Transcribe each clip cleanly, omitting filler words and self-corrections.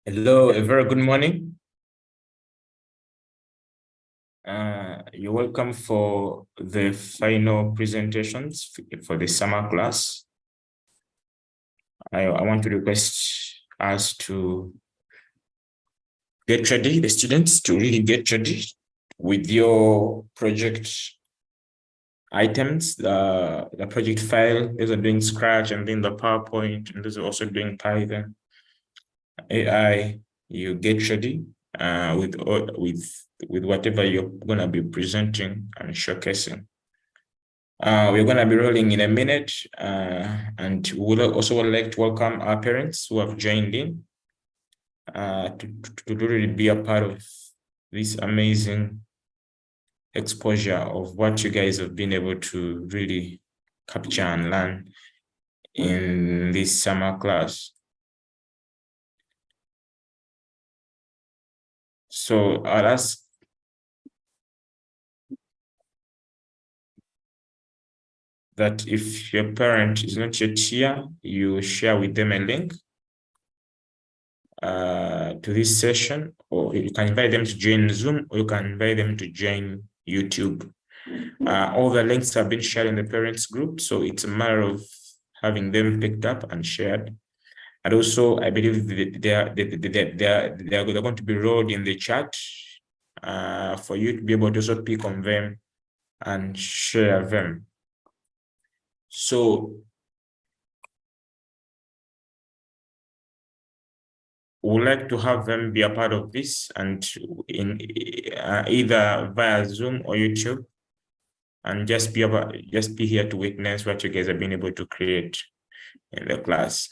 Hello, a very good morning. You're welcome for the final presentations for the summer class. I want to request us to get ready, the students to really get ready with your project items, the project file. Those are doing Scratch and then the PowerPoint, and those are also doing Python, AI. You get ready with whatever you're gonna be presenting and showcasing. We're going to be rolling in a minute, and we would also like to welcome our parents who have joined in to really be a part of this amazing exposure of what you guys have been able to really capture and learn in this summer class. So I'll ask that if your parent is not yet here, you share with them a link to this session, or you can invite them to join Zoom, or you can invite them to join YouTube. All the links have been shared in the parents group, so it's a matter of having them picked up and shared. And also, I believe they're going to be rolled in the chat for you to be able to also pick on them and share them. So we would like to have them be a part of this, and in either via Zoom or YouTube, and just be here to witness what you guys have been able to create in the class.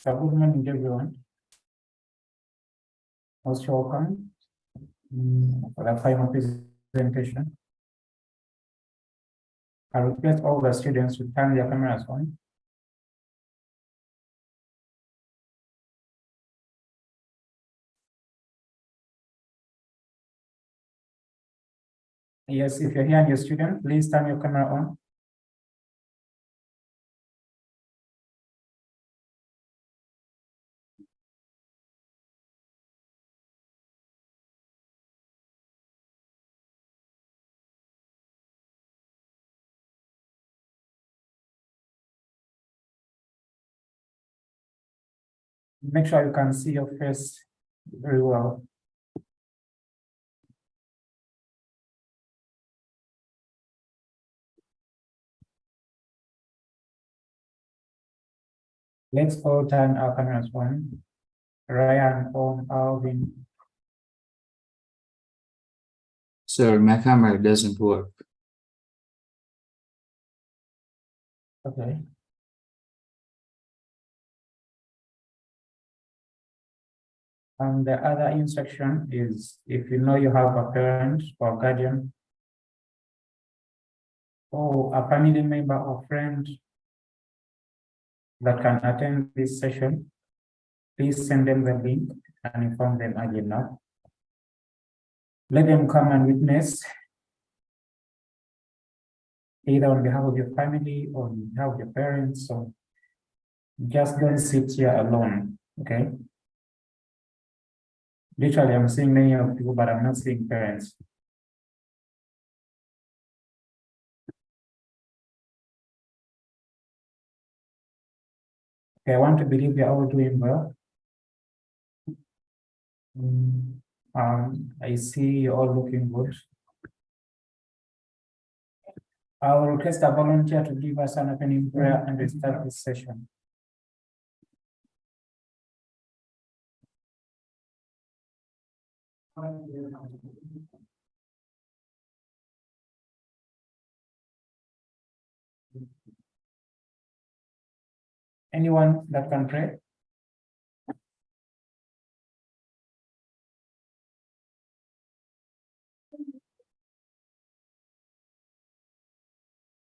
Good morning, everyone. Most welcome for the final presentation. I request all the students to turn their cameras on. Yes, if you're here and you're a student, please turn your camera on. Make sure you can see your face Very well. Let's all turn our cameras on. Ryan, on, Alvin. Sir, my camera doesn't work. Okay. And the other instruction is if you know you have a parent or guardian or a family member or friend that can attend this session, please send them the link and inform them early enough. Let them come and witness either on behalf of your family or on behalf of your parents. So just don't sit here alone, okay? Literally, I'm seeing many of people, but I'm not seeing parents. Okay, I want to believe you're all doing well. I see you're all looking good. I will request a volunteer to give us an opening prayer and we start this session. Anyone that can pray?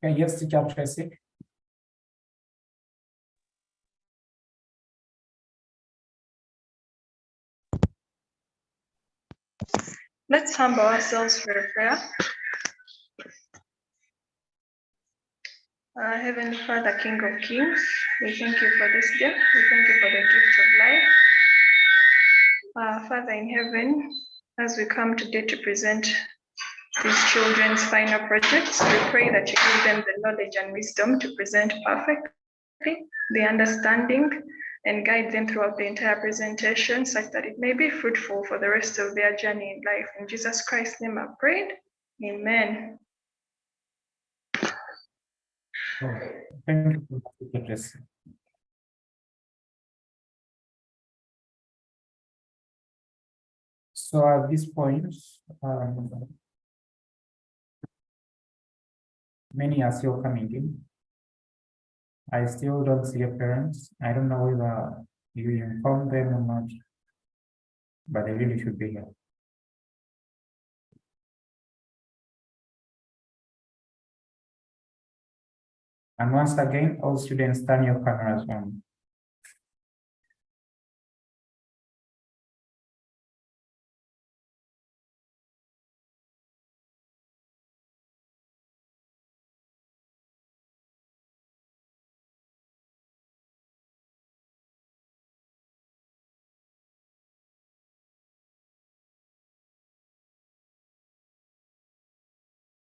Okay, yes, Teacher Tracy. Let's humble ourselves for a prayer. Heavenly Father, King of Kings, we thank you for this day. We thank you for the gift of life. Father in heaven, as we come today to present these children's final projects, we pray that you give them the knowledge and wisdom to present perfectly, the understanding, and guide them throughout the entire presentation such that it may be fruitful for the rest of their journey in life. In Jesus Christ's name I prayed. Amen. Thank you, Teacher Tracy. So at this point, many are still coming in. I still don't see your parents. I don't know whether you informed them or not, but they really should be here. And once again, all students turn your cameras on.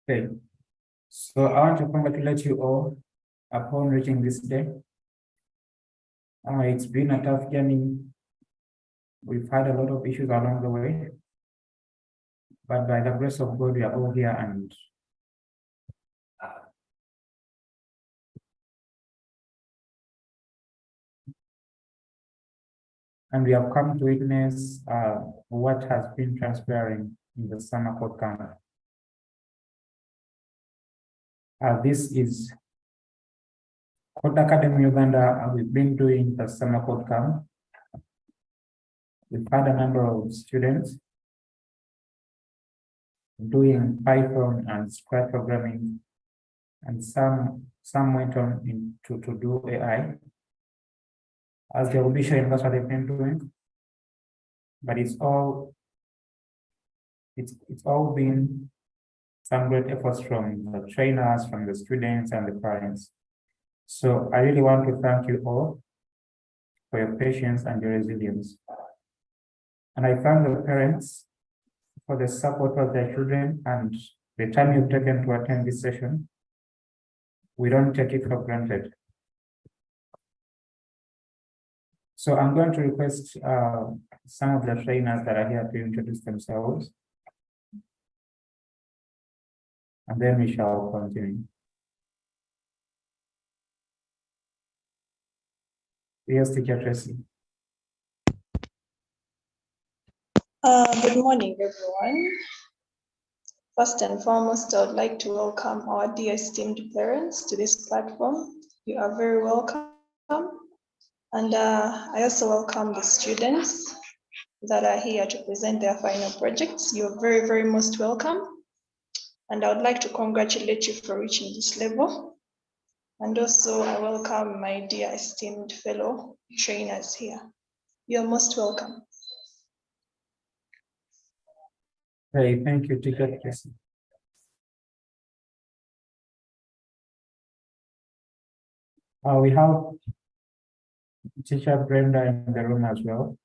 Okay, so I want to congratulate you all upon reaching this day. It's been a tough journey. We've had a lot of issues along the way, but by the grace of God, we are all here and we have come to witness what has been transpiring in the summer code camp. This is Code Academy Uganda. We've been doing the summer code camp. We've had a number of students doing Python and Scratch programming, and some went on to do AI. As they will be showing, that's what they've been doing. But it's all been some great efforts from the trainers, from the students and the parents. So I really want to thank you all for your patience and your resilience. And I thank the parents for the support of their children and the time you've taken to attend this session. We don't take it for granted. So I'm going to request some of the trainers that are here to introduce themselves. And then we shall continue. Yes, Teacher Tracy. Good morning, everyone. First and foremost, I would like to welcome our dear esteemed parents to this platform. You are very welcome. And I also welcome the students that are here to present their final projects. You're very, very most welcome. And I would like to congratulate you for reaching this level. And also I welcome my dear esteemed fellow trainers here. You're most welcome. Hey, thank you, Teacher Tracy. We have Teacher Brenda in the room as well.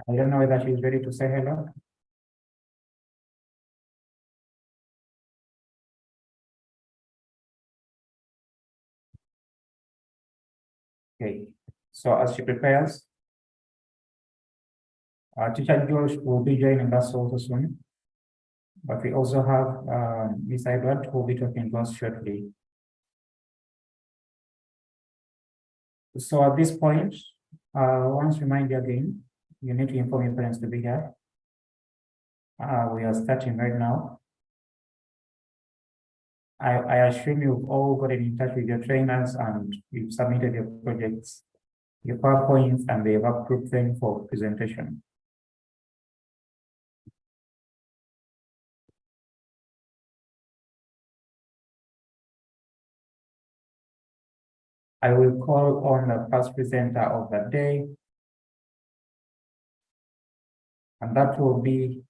I don't know whether she's ready to say hello. Okay, so as she prepares, Teacher Josh will be joining us also soon. But we also have Ms. Edward who will be talking to us shortly. So at this point, once remind you again, you need to inform your parents to be here. We are starting right now. I assume you've all gotten in touch with your trainers and you've submitted your projects, your PowerPoints, and they've approved them for presentation. I will call on the first presenter of the day. And that will be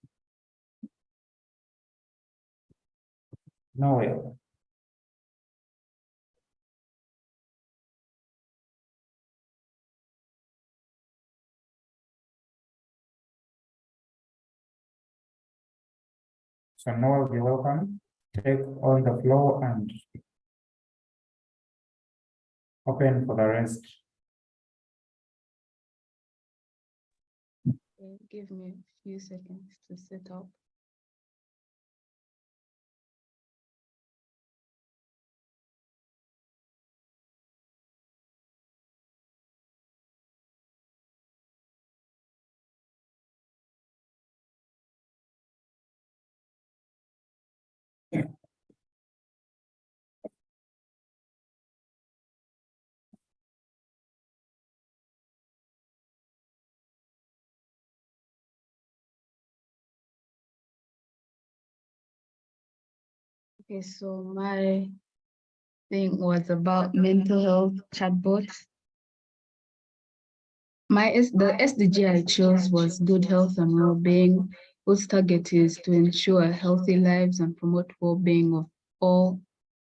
Noel. So Noel, you're welcome. Take on the floor and open for the rest. Give me a few seconds to set up. Okay, so my thing was about mental health chatbots. The SDG I chose was good health and well-being, whose target is to ensure healthy lives and promote well-being of all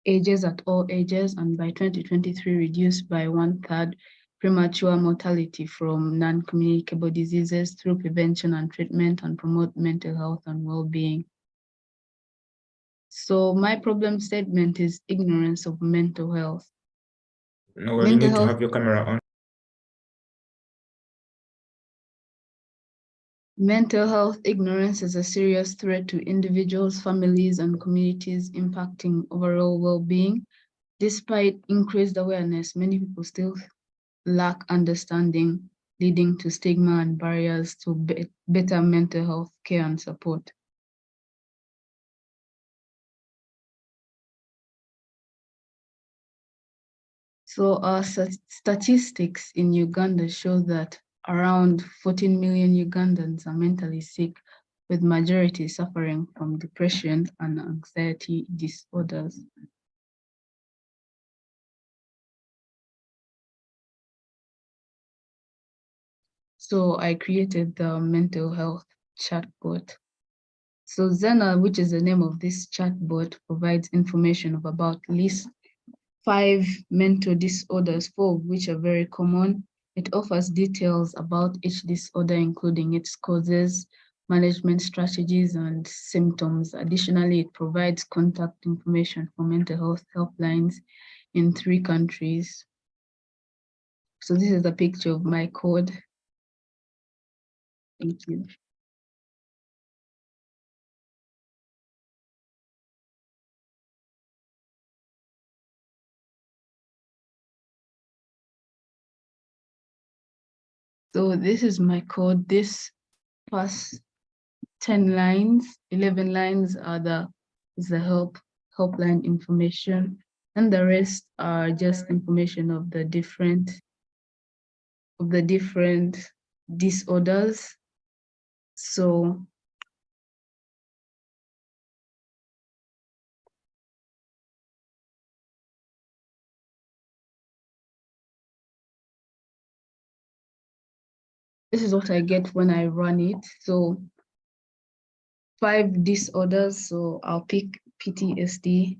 ages at all ages, and by 2023 reduce by 1/3 premature mortality from non-communicable diseases through prevention and treatment, and promote mental health and well-being. So my problem statement is ignorance of mental health. No, well, you need to have your camera on. Mental health ignorance is a serious threat to individuals, families, and communities, impacting overall well-being. Despite increased awareness, many people still lack understanding, leading to stigma and barriers to better mental health care and support. So our statistics in Uganda show that around 14 million Ugandans are mentally sick, with majority suffering from depression and anxiety disorders. So I created the mental health chatbot. So Zena, which is the name of this chatbot, provides information of about at least 5 mental disorders, 4 of which are very common. It offers details about each disorder, including its causes, management strategies and symptoms. Additionally, it provides contact information for mental health helplines in 3 countries. So this is a picture of my code. Thank you. So this is my code. This first 10 lines, 11 lines are the helpline information, and the rest are just information of the different disorders. So this is what I get when I run it. So 5 disorders, so I'll pick PTSD.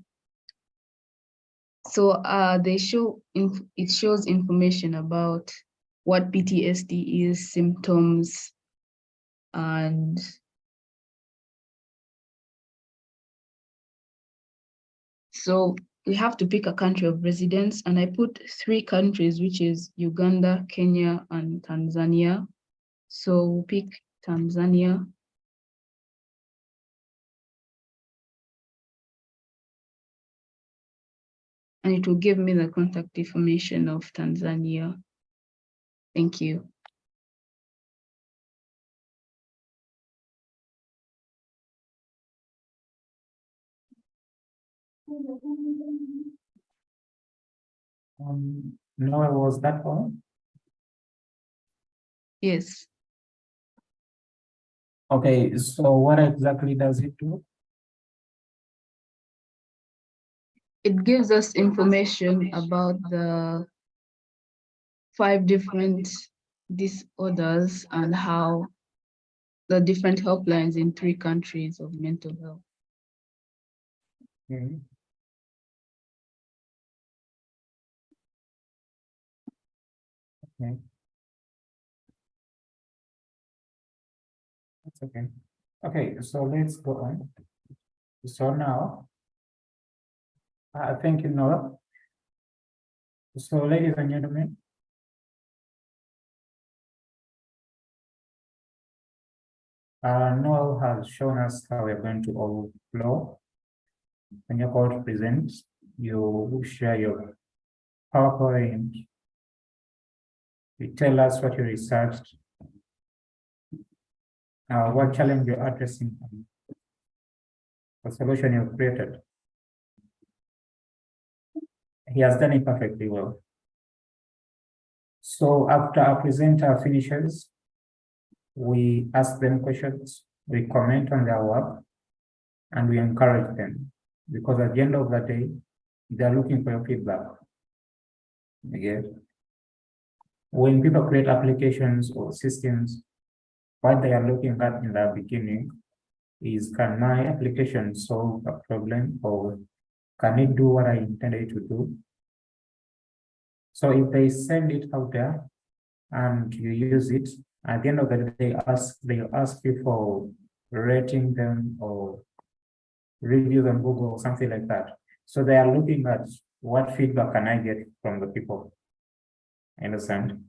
So it shows information about what PTSD is, symptoms, and so we have to pick a country of residence, and I put 3 countries, which is Uganda, Kenya, and Tanzania. So we'll pick Tanzania. And it will give me the contact information of Tanzania. Thank you. Noah, was that all? Yes. Okay, so what exactly does it do? It gives us information about the 5 different disorders and how the different helplines in 3 countries of mental health. Okay. Okay. That's okay. Okay, so let's go on. So now, I think you know. So ladies and gentlemen, Noel has shown us how we're going to overflow. When you're called to present, you share your PowerPoint. You tell us what you researched, what challenge you're addressing, the solution you've created. He has done it perfectly well. So after our presenter finishes, we ask them questions, we comment on their work, and we encourage them. Because at the end of the day, they're looking for your feedback. Again, when people create applications or systems, what they are looking at in the beginning is, can my application solve a problem, or can it do what I intended to do? So if they send it out there and you use it, at the end of the day, they ask you for rating them or reviews on Google or something like that. So they are looking at what feedback can I get from the people. Understand?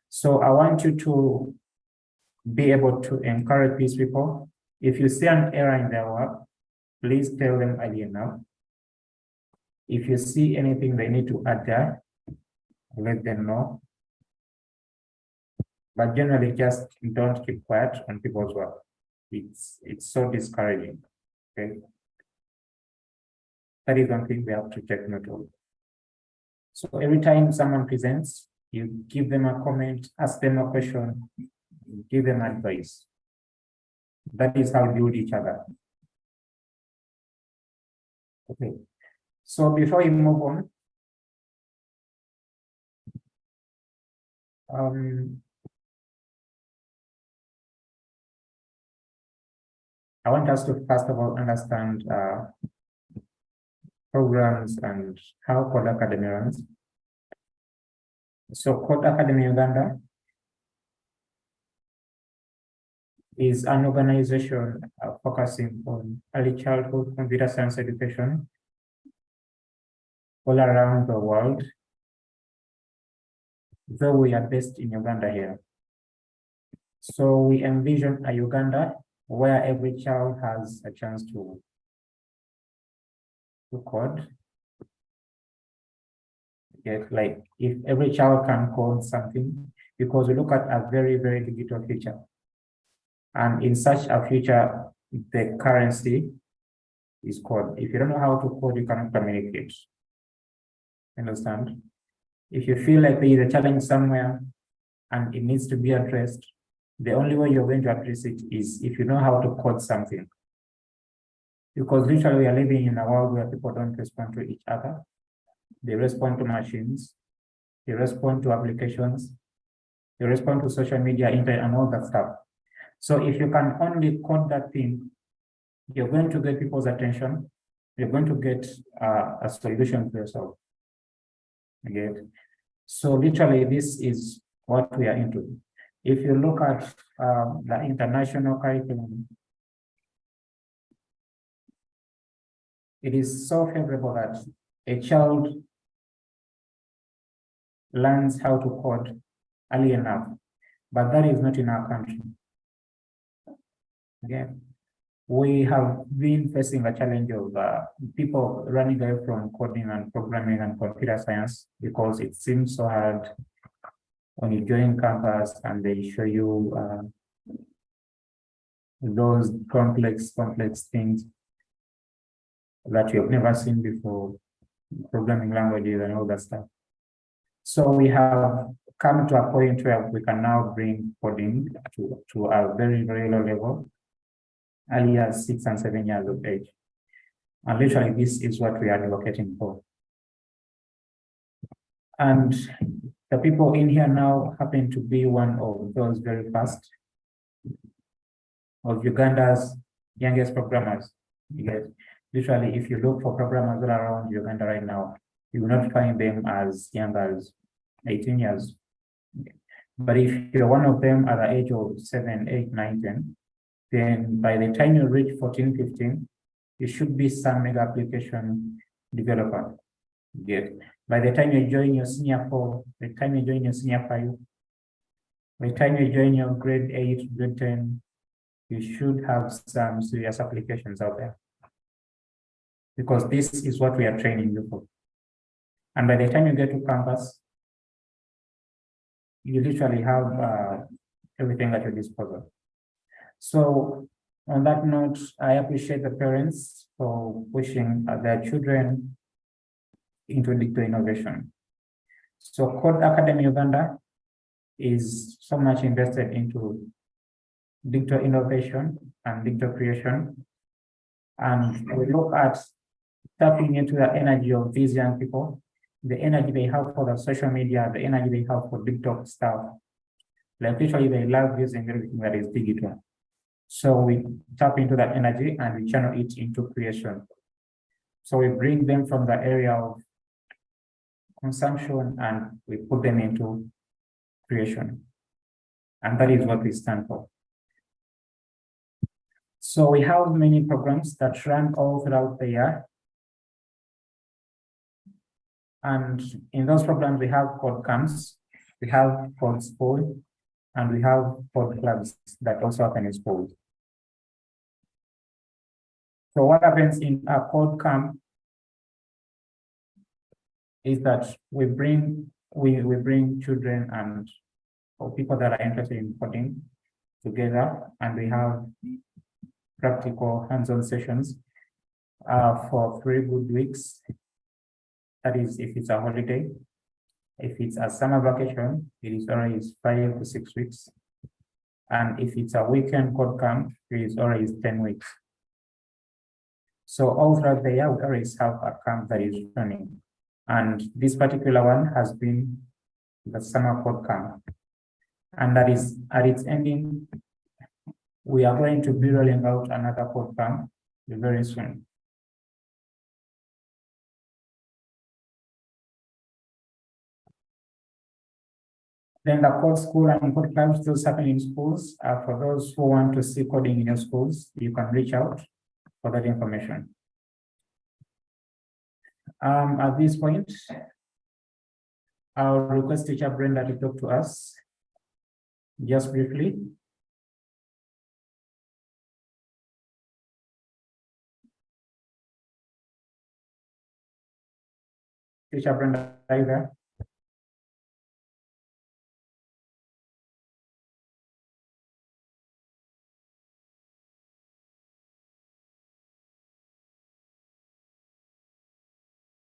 So I want you to be able to encourage these people. If you see an error in their work, please tell them early enough. If you see anything they need to add there, let them know. But generally, just don't keep quiet on people's work. It's so discouraging. Okay. That is one thing we have to take note of. So every time someone presents, you give them a comment, ask them a question, give them advice. That is how we build each other. Okay. So before we move on, I want us to first of all understand programs and how Code Academy runs. So Code Academy Uganda is an organization focusing on early childhood computer science education all around the world, though we are based in Uganda here. So we envision a Uganda where every child has a chance to code. Yes, like if every child can code something, because we look at a very, very digital future. And in such a future, the currency is code. If you don't know how to code, you cannot communicate. Understand? If you feel like there is a challenge somewhere and it needs to be addressed, the only way you're going to address it is if you know how to code something. Because literally we are living in a world where people don't respond to each other. They respond to machines, they respond to applications, they respond to social media, internet, and all that stuff. So if you can only code that thing, you're going to get people's attention, you're going to get a solution to yourself. Okay. So literally, this is what we are into. If you look at the international curriculum, it is so favorable that a child learns how to code early enough, but that is not in our country. Again, we have been facing a challenge of people running away from coding and programming and computer science because it seems so hard when you join campus and they show you those complex things that you've never seen before, programming languages and all that stuff. So we have come to a point where we can now bring coding to a very, very low level, early as 6 and 7 years of age. And literally, this is what we are advocating for. And the people in here now happen to be one of those very first of Uganda's youngest programmers. Because literally, if you look for programmers all around Uganda right now, you will not find them as young as 18 years. But if you're one of them at the age of 7, 8, 9, 10, then by the time you reach 14, 15, you should be some mega application developer. Yes. By the time you join your senior 4, by the time you join your senior 5, by the time you join your grade 8, grade 10, you should have some serious applications out there. Because this is what we are training you for. And by the time you get to campus, you literally have everything at your disposal. So on that note, I appreciate the parents for pushing their children into digital innovation. So Code Academy Uganda is so much invested into digital innovation and digital creation. And we look at tapping into the energy of these young people, the energy they have for the social media, the energy they have for digital stuff. Like literally they love using everything that is digital. So we tap into that energy and we channel it into creation. So we bring them from the area of consumption and we put them into creation. And that is what we stand for. So we have many programs that run all throughout the year. And in those programs, we have code camps, we have code school, and we have code clubs that also happen in schools. So what happens in a code camp is that we bring children and or people that are interested in coding together, and we have practical hands-on sessions for 3 good weeks. That is, if it's a holiday. If it's a summer vacation, it is always 5 to 6 weeks. And if it's a weekend code camp, it is always 10 weeks. So all throughout the year, we always have a camp that is running. And this particular one has been the summer code camp. And that is at its ending, we are going to be rolling out another code camp very soon. Then the code school and code clubs still happen in schools. For those who want to see coding in your schools, you can reach out for that information. At this point, I'll request Teacher Brenda to talk to us just briefly. Teacher Brenda, are you there?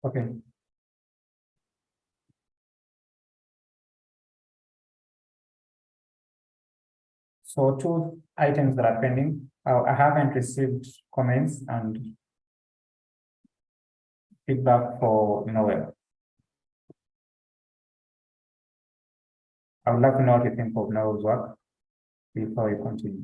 Okay. So 2 items that are pending. I haven't received comments and feedback for Noel. I would like to know what you think of Noel's work before we continue.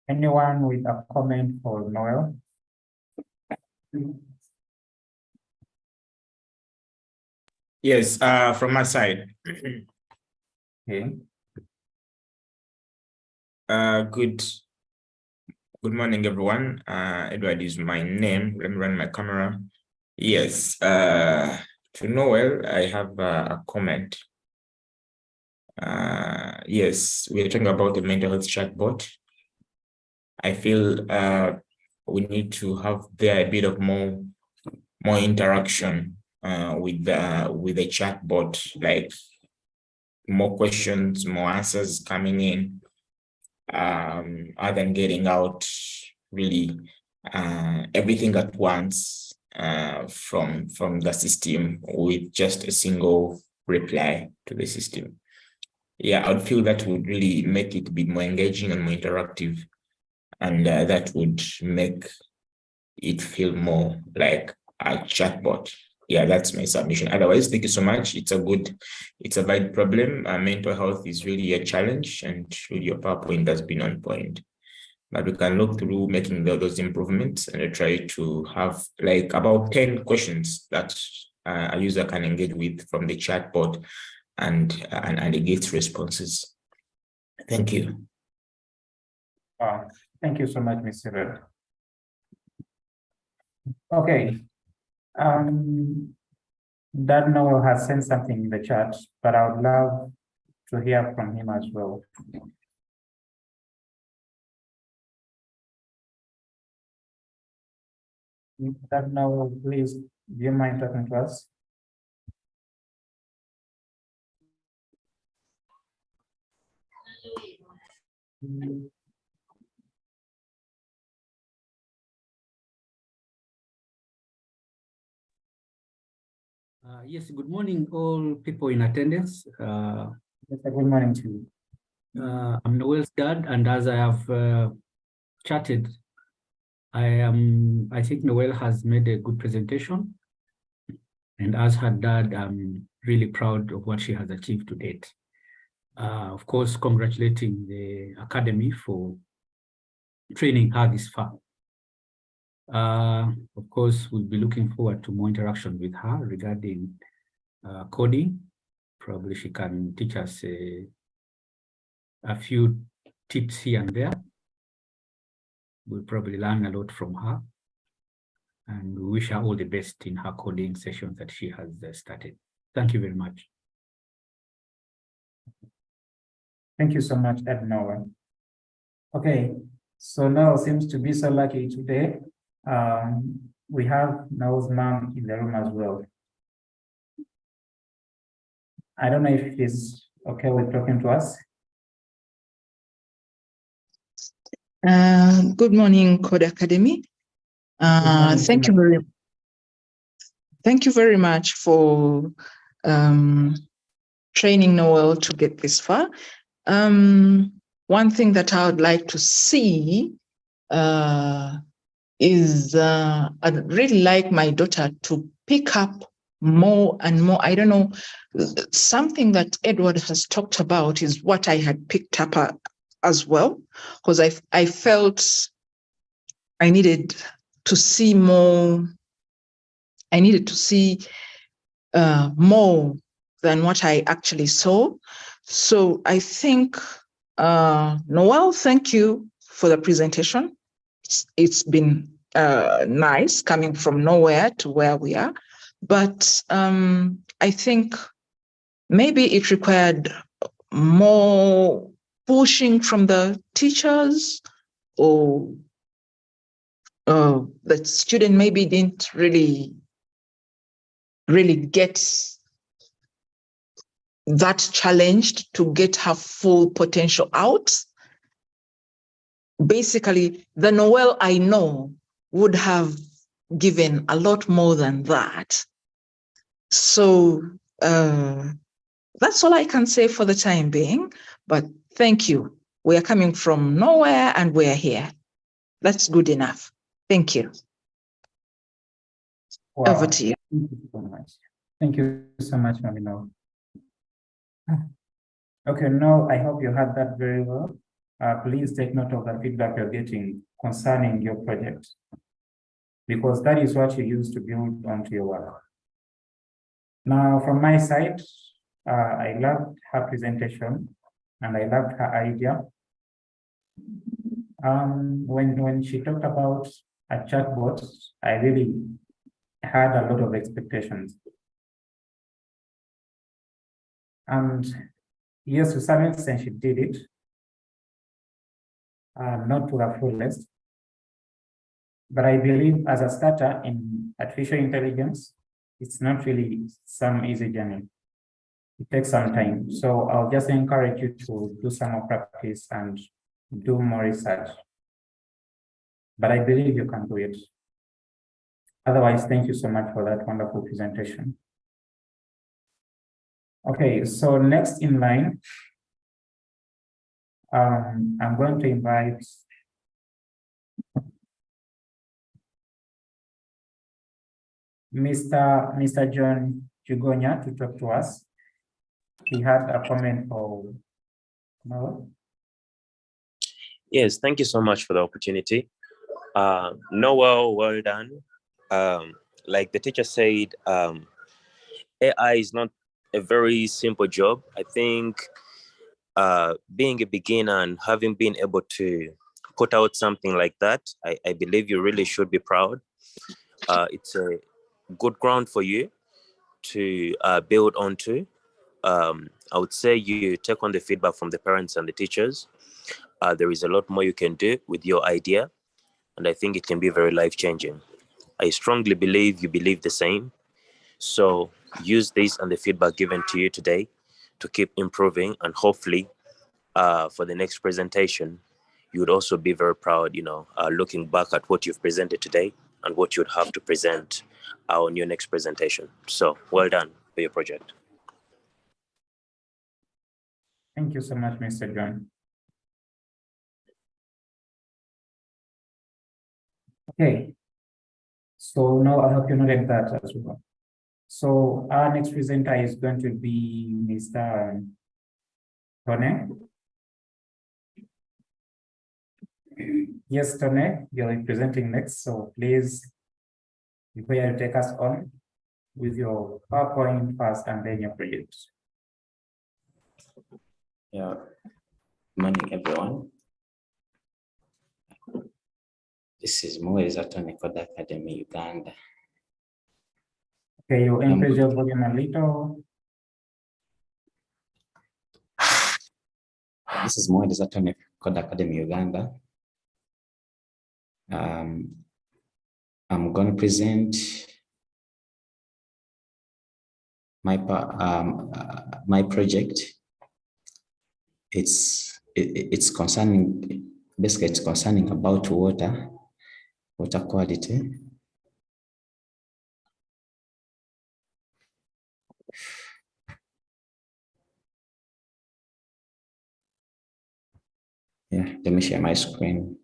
Anyone with a comment for Noel? Yes, from my side. Okay. Good morning, everyone. Edward is my name. Let me run my camera. Yes, to Noel, I have a comment. Yes, we're talking about the mental health chatbot. I feel we need to have there a bit of more interaction with the chatbot, like more questions, more answers coming in, other than getting out really everything at once from the system with just a single reply to the system. Yeah, I would feel that would really make it a bit more engaging and more interactive, and that would make it feel more like a chatbot. Yeah, that's my submission. Otherwise, thank you so much. It's a valid problem. Mental health is really a challenge, and really your PowerPoint has been on point. But we can look through making those improvements and try to have like about 10 questions that a user can engage with from the chatbot, and it gets responses. Thank you. Thank you so much, Mr. Red. Okay. That Noel has sent something in the chat, but I would love to hear from him as well. That Noel, please, do you mind talking to us? Yes, good morning, all people in attendance. Yes, good morning to you. I'm Noel's dad, and as I have chatted, I think Noel has made a good presentation. And as her dad, I'm really proud of what she has achieved to date. Of course, congratulating the Academy for training her this far. Of course, we'll be looking forward to more interaction with her regarding coding. Probably she can teach us a few tips here and there. We'll probably learn a lot from her. And we wish her all the best in her coding sessions that she has started. Thank you very much. Thank you so much, Ed Noel. Okay, so Noel seems to be so lucky today. We have Noel's mom in the room as well. I don't know if he's okay with talking to us. Good morning, Code Academy. Thank you very much for training Noel to get this far. One thing that I would like to see is I'd really like my daughter to pick up more and more. I don't know, something that Edward has talked about is what I had picked up as well, because I felt I needed to see more. I needed to see more than what I actually saw. So I think, Noel, thank you for the presentation. It's been nice coming from nowhere to where we are, but I think maybe it required more pushing from the teachers, or the student maybe didn't really get that challenged to get her full potential out. Basically, the Noel I know would have given a lot more than that. So that's all I can say for the time being, but thank you. We are coming from nowhere and we're here. That's good enough. Thank you. Wow. Over to you. Thank you so much. Thank you so much, Mamino. Okay, now I hope you heard that very well. Please take note of the feedback you're getting concerning your project, because that is what you use to build onto your work. Now, from my side, I loved her presentation and I loved her idea. When she talked about a chatbot, I really had a lot of expectations. And yes, to some extent, she did it. Not to the fullest. But I believe as a starter in artificial intelligence, it's not really some easy journey. It takes some time. So I'll just encourage you to do some more practice and do more research. But I believe you can do it. Otherwise, thank you so much for that wonderful presentation. Okay, so next in line, I'm going to invite Mr. John Jugonya to talk to us. He had a comment for Noel. Yes, thank you so much for the opportunity. Noel, well done. Like the teacher said, AI is not a very simple job. I think being a beginner and having been able to put out something like that, I believe you really should be proud. It's a good ground for you to build onto. I would say you take on the feedback from the parents and the teachers. There is a lot more you can do with your idea, and I think it can be very life-changing. I strongly believe you believe the same. So use this and the feedback given to you today to keep improving, and hopefully for the next presentation, you would also be very proud, looking back at what you've presented today and what you'd have to present on your next presentation. So well done for your project. Thank you so much, Mr. John. Okay. So now I hope you noted that as well. So our next presenter is going to be Mr. Tone. Yes, Tone, you're presenting next. So please, before you take us on with your PowerPoint first and then your project. Yeah, morning everyone. This is Moez at Code Academy, Uganda. Okay, you increase your volume a little. This is Moez at Code Academy, Uganda. I'm going to present my project. It's concerning, basically it's concerning about water quality. Yeah, let me share my screen.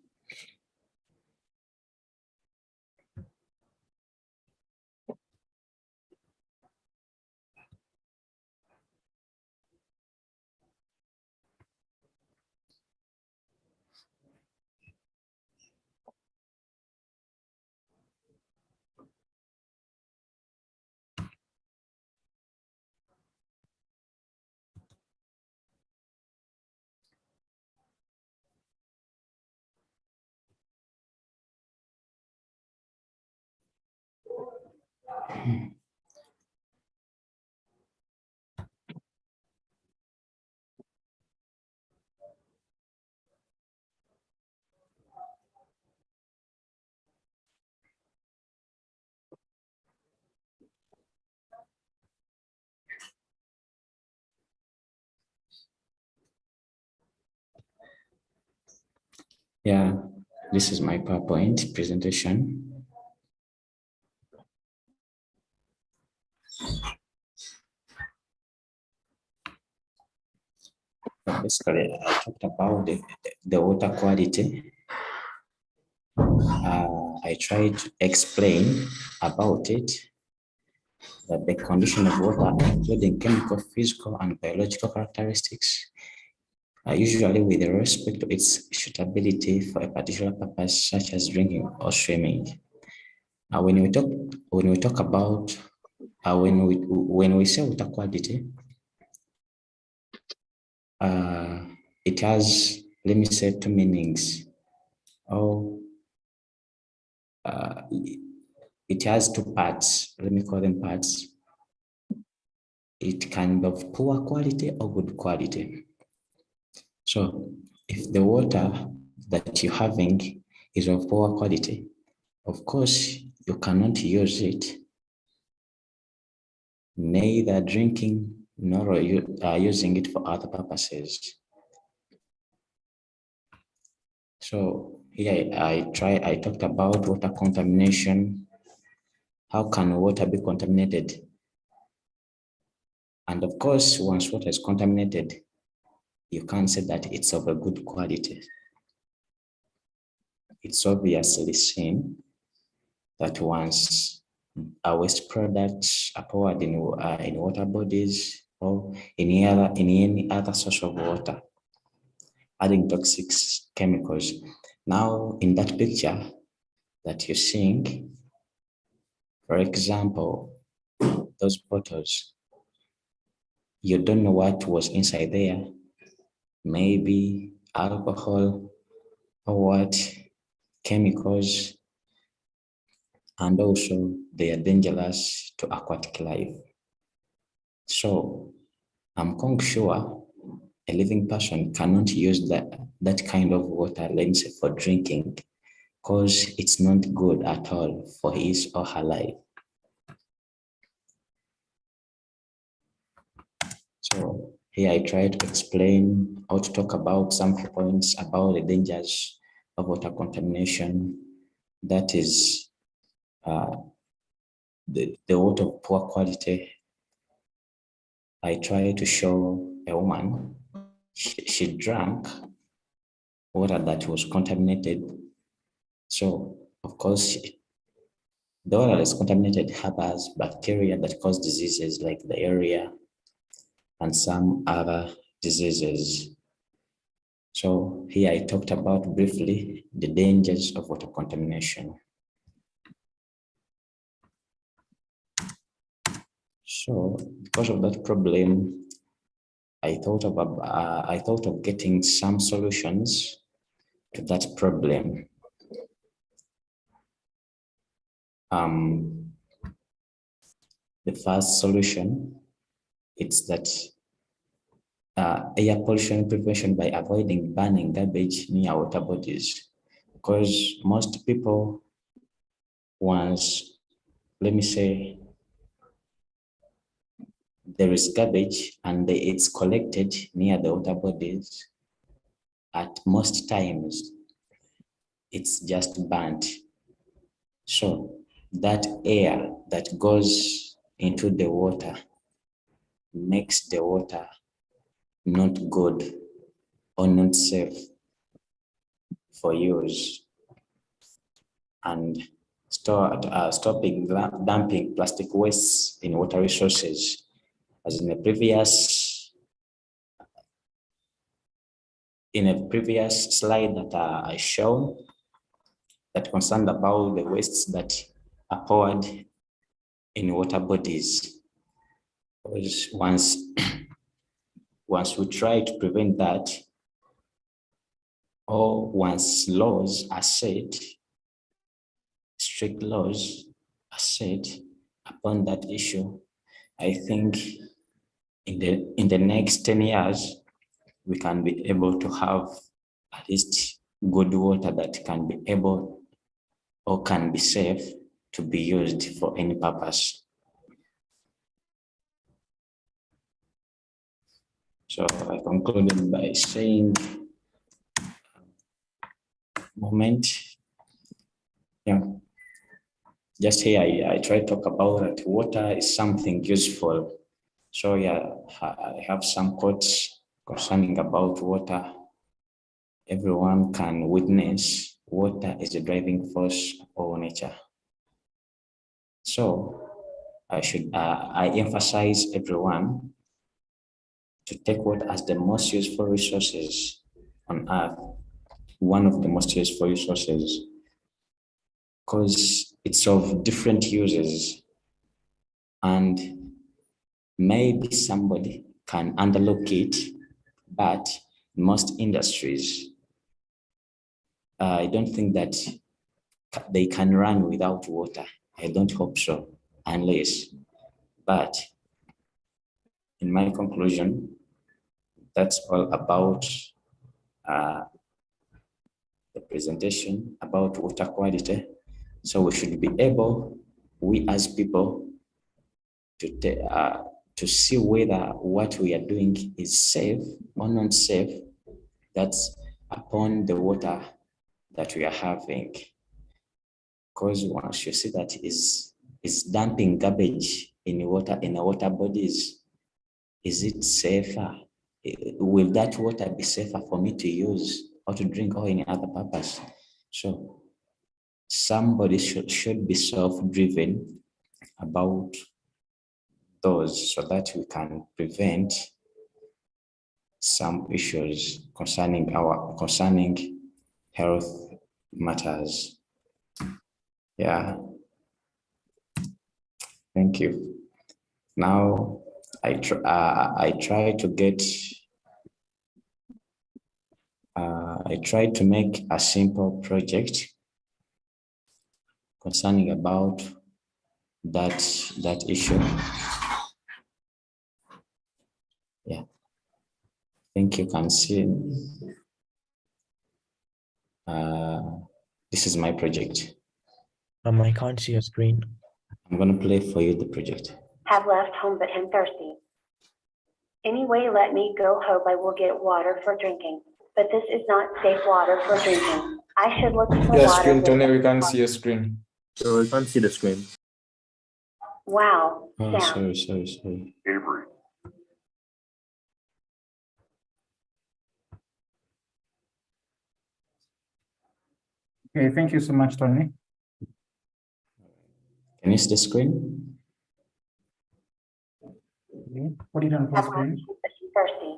Yeah, this is my PowerPoint presentation. Basically, I talked about the water quality. I tried to explain about it, that the condition of water, including chemical, physical, and biological characteristics, usually with respect to its suitability for a particular purpose, such as drinking or swimming. When we talk about when we say water quality, it has, let me say, two meanings. It has two parts. Let me call them parts. It can be of poor quality or good quality. So if the water that you're having is of poor quality, of course, you cannot use it, neither drinking nor using it for other purposes. So here I talked about water contamination. How can water be contaminated? And of course, once water is contaminated, you can't say that it's of a good quality. It's obviously seen that once a waste products are poured in water bodies or in any other source of water, adding toxic chemicals. Now, in that picture that you're seeing, for example, those bottles, you don't know what was inside there. Maybe alcohol or what, chemicals, and also they are dangerous to aquatic life. So I'm quite sure a living person cannot use that kind of water, let me say, for drinking, because it's not good at all for his or her life. So here I try to explain how to talk about some points about the dangers of water contamination. That is the water of poor quality. I try to show a woman, she drank water that was contaminated. So of course, the water that's contaminated harbors bacteria that cause diseases like diarrhea and some other diseases. So here I talked about briefly the dangers of water contamination. So because of that problem, I thought of getting some solutions to that problem. The first solution, it's that air pollution prevention by avoiding burning garbage near water bodies, because most people, once, let me say, there is garbage and it's collected near the water bodies, at most times it's just burnt. So that air that goes into the water makes the water not good or not safe for use, and stopping dumping plastic waste in water resources. As in a previous slide that I showed, that concerned about the wastes that are poured in water bodies. Once we try to prevent that, or once laws are set, strict laws are set, upon that issue, I think in the next 10 years, we can be able to have at least good water that can be able or can be safe to be used for any purpose. So I concluded by saying, just here I try to talk about that water is something useful. So yeah, I have some quotes concerning about water. Everyone can witness water is a driving force of nature. So I emphasize everyone to take water as the most useful resources on earth, one of the most useful resources, because it's of different uses, and maybe somebody can underlook it, but most industries, I don't think that they can run without water. I don't hope so, unless, but in my conclusion, that's all about the presentation about water quality. So we should be able, we as people, to see whether what we are doing is safe or not safe. That's upon the water that we are having. Because once you see that is dumping garbage in water bodies, is it safer? Will that water be safer for me to use or to drink or any other purpose? So somebody should be self-driven about those, so that we can prevent some issues concerning health matters. Yeah. Thank you. Now I try to make a simple project concerning about that issue. Yeah, I think you can see. This is my project. I can't see your screen. I'm going to play for you the project. Have left home but am thirsty. Anyway, let me go, hope I will get water for drinking. But this is not safe water for drinking. I should look for Your water. screen, Tony, we can't see your screen. So we can't see the screen. Wow, Oh, Sam. sorry. Avery. Okay, thank you so much, Tony. Can you see the screen? Okay, put it on full Have screen. left home but am thirsty.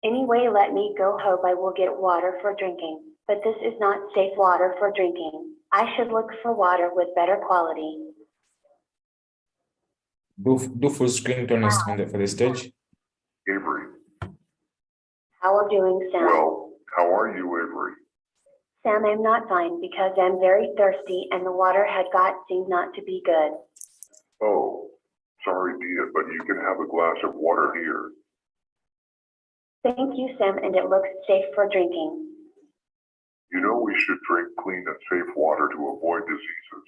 Anyway, let me go, hope I will get water for drinking. But this is not safe water for drinking. I should look for water with better quality. Do full screen, Tony, for the stage. Avery. How are you doing, Sam? Well, how are you, Avery? Sam, I'm not fine because I'm very thirsty and the water had seemed not to be good. Oh, sorry, dear, but you can have a glass of water here. Thank you, Sam, and it looks safe for drinking. You know we should drink clean and safe water to avoid diseases.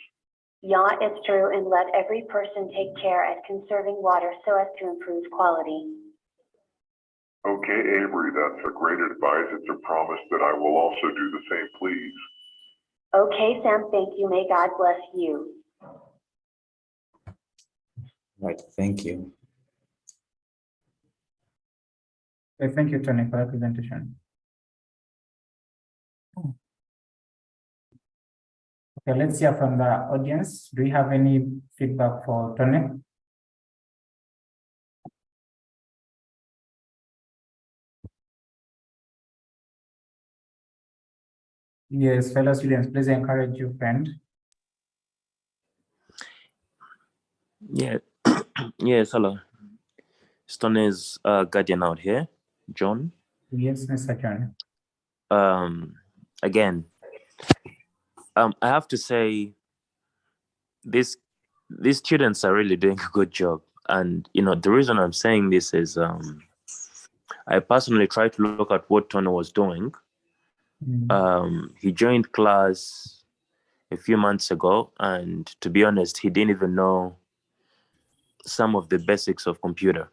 Yeah, it's true, and let every person take care at conserving water so as to improve quality. Okay, Avery, that's a great advice. It's a promise that I will also do the same, please. Okay, Sam, thank you. May God bless you. Right, thank you. Okay, thank you, Tony, for that presentation. Okay, let's hear from the audience. Do you have any feedback for Tony? Yes, fellow students, please encourage your friend. Yeah. Yes, hello. Tony's guardian out here, John. Yes, Mr. John. Again, I have to say this these students are really doing a good job. And the reason I'm saying this is I personally tried to look at what Tony was doing. He joined class a few months ago, and to be honest, he didn't even know some of the basics of computer.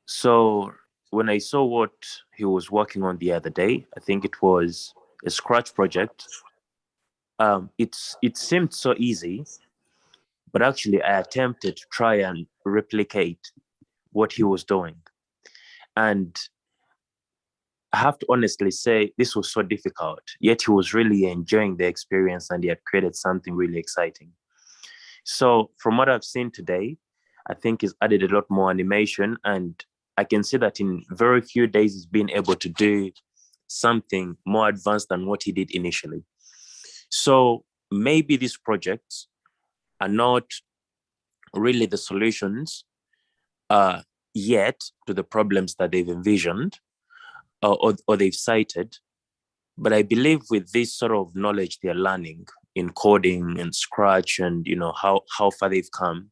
So when I saw what he was working on the other day, I think it was a Scratch project. It seemed so easy, but actually I attempted to try and replicate what he was doing. And I have to honestly say this was so difficult, yet he was really enjoying the experience and he had created something really exciting. So from what I've seen today, I think he's added a lot more animation, and I can see that in very few days he's been able to do something more advanced than what he did initially. So maybe these projects are not really the solutions yet to the problems that they've envisioned or they've cited. But I believe with this sort of knowledge they're learning in coding and Scratch, and how far they've come,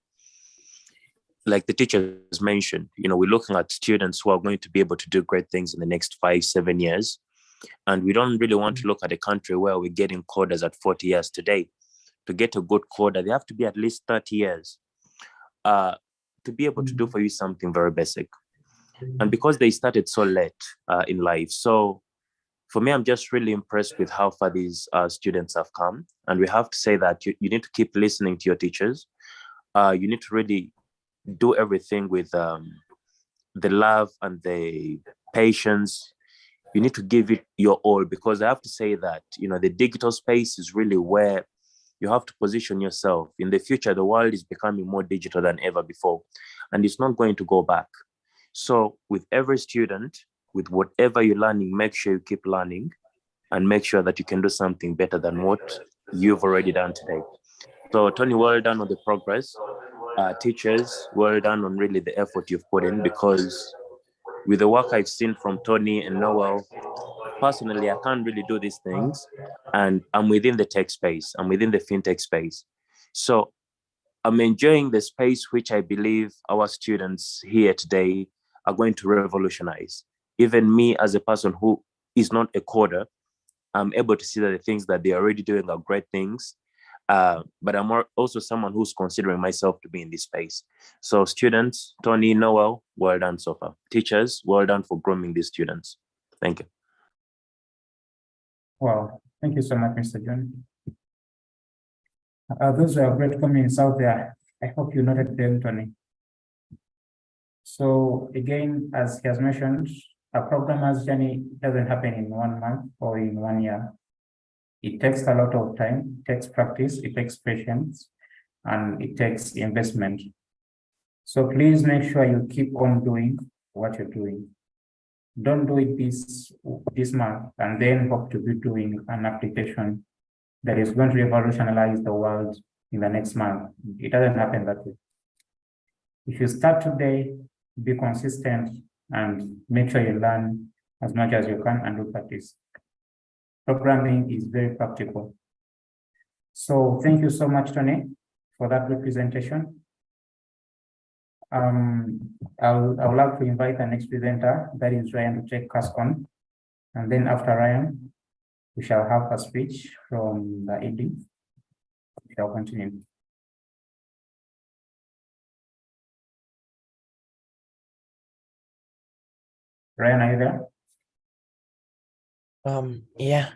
like the teachers mentioned, we're looking at students who are going to be able to do great things in the next 5-7 years. And we don't really want to look at a country where we're getting coders at 40 years today. To get a good coder, they have to be at least 30 years to be able to do for you something very basic. And because they started so late in life. So for me, I'm just really impressed with how far these students have come. And we have to say that you need to keep listening to your teachers. You need to really do everything with the love and the patience. You need to give it your all, because I have to say that, the digital space is really where you have to position yourself. In the future, the world is becoming more digital than ever before, and it's not going to go back. So with every student, with whatever you're learning, make sure you keep learning and make sure that you can do something better than what you've already done today. So Tony, well done on the progress. Teachers, well done on really the effort you've put in, because with the work I've seen from Tony and Noel, personally, I can't really do these things. And I'm within the tech space, I'm within the fintech space. So I'm enjoying the space which I believe our students here today are going to revolutionize. Even me as a person who is not a coder, I'm able to see that the things that they're already doing are great things. But I'm also someone who's considering myself to be in this space. So students, Tony, Noel, well done so far. Teachers, well done for grooming these students. Thank you. Wow, thank you so much, Mr. John. Those are great comments out there. I hope you noted them, Tony. So again, as he has mentioned, a programmer's journey doesn't happen in 1 month or in 1 year. It takes a lot of time, it takes practice, it takes patience, and it takes investment. So please make sure you keep on doing what you're doing. Don't do it this month and then hope to be doing an application that is going to revolutionize the world in the next month. It doesn't happen that way. If you start today, be consistent and make sure you learn as much as you can and do practice. Programming is very practical. So thank you so much, Tony, for that representation. I would like to invite the next presenter, that is Ryan, to take us on. And then after Ryan, we shall have a speech from the ED. We shall continue. Ryan, are you there? Yeah.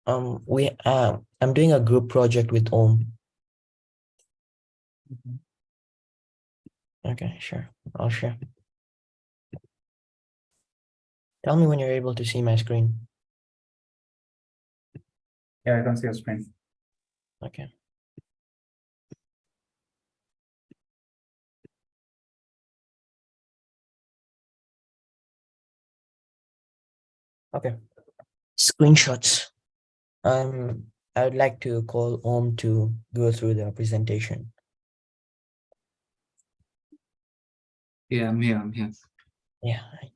I'm doing a group project with Om. Okay, sure. I'll share. Tell me when you're able to see my screen. Yeah, I don't see a screen. Okay. Okay. Screenshots. I would like to call Om to go through the presentation. Yeah, I'm here. Yeah. Right.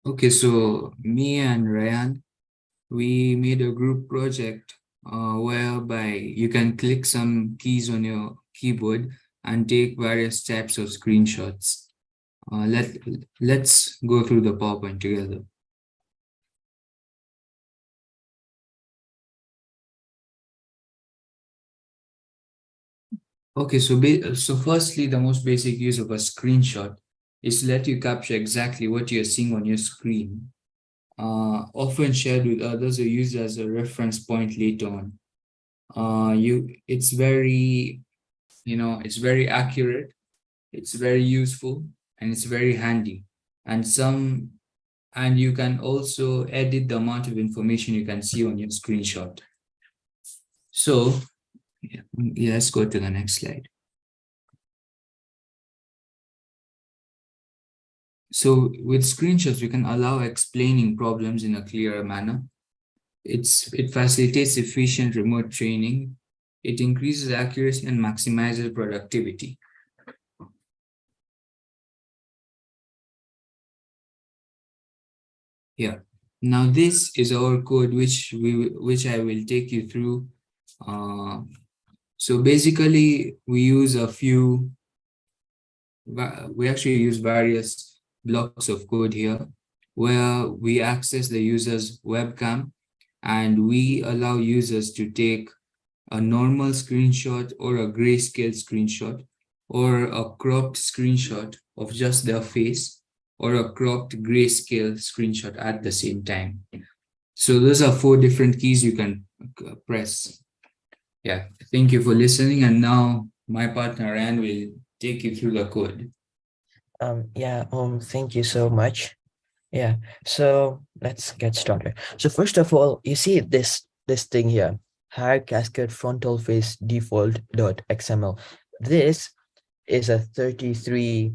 Okay, so me and Ryan, we made a group project whereby you can click some keys on your keyboard and take various types of screenshots. Let's go through the PowerPoint together. Okay, so firstly, the most basic use of a screenshot is to let you capture exactly what you're seeing on your screen, often shared with others or used as a reference point later on. It's very, it's very accurate, it's very useful, and it's very handy. And you can also edit the amount of information you can see on your screenshot. So yeah, let's go to the next slide. So with screenshots, we can allow explaining problems in a clearer manner. It facilitates efficient remote training. It increases accuracy and maximizes productivity. Yeah. Now this is our code, which I will take you through. So basically, we actually use various blocks of code here, where we access the user's webcam, and we allow users to take a normal screenshot or a grayscale screenshot or a cropped screenshot of just their face or a cropped grayscale screenshot at the same time. So those are 4 different keys you can press. Yeah, thank you for listening. And now my partner Ryan will take you through the code. Thank you so much. Yeah, so let's get started. So first of all, you see this thing here, higher cascade frontal face default.xml. This is a 33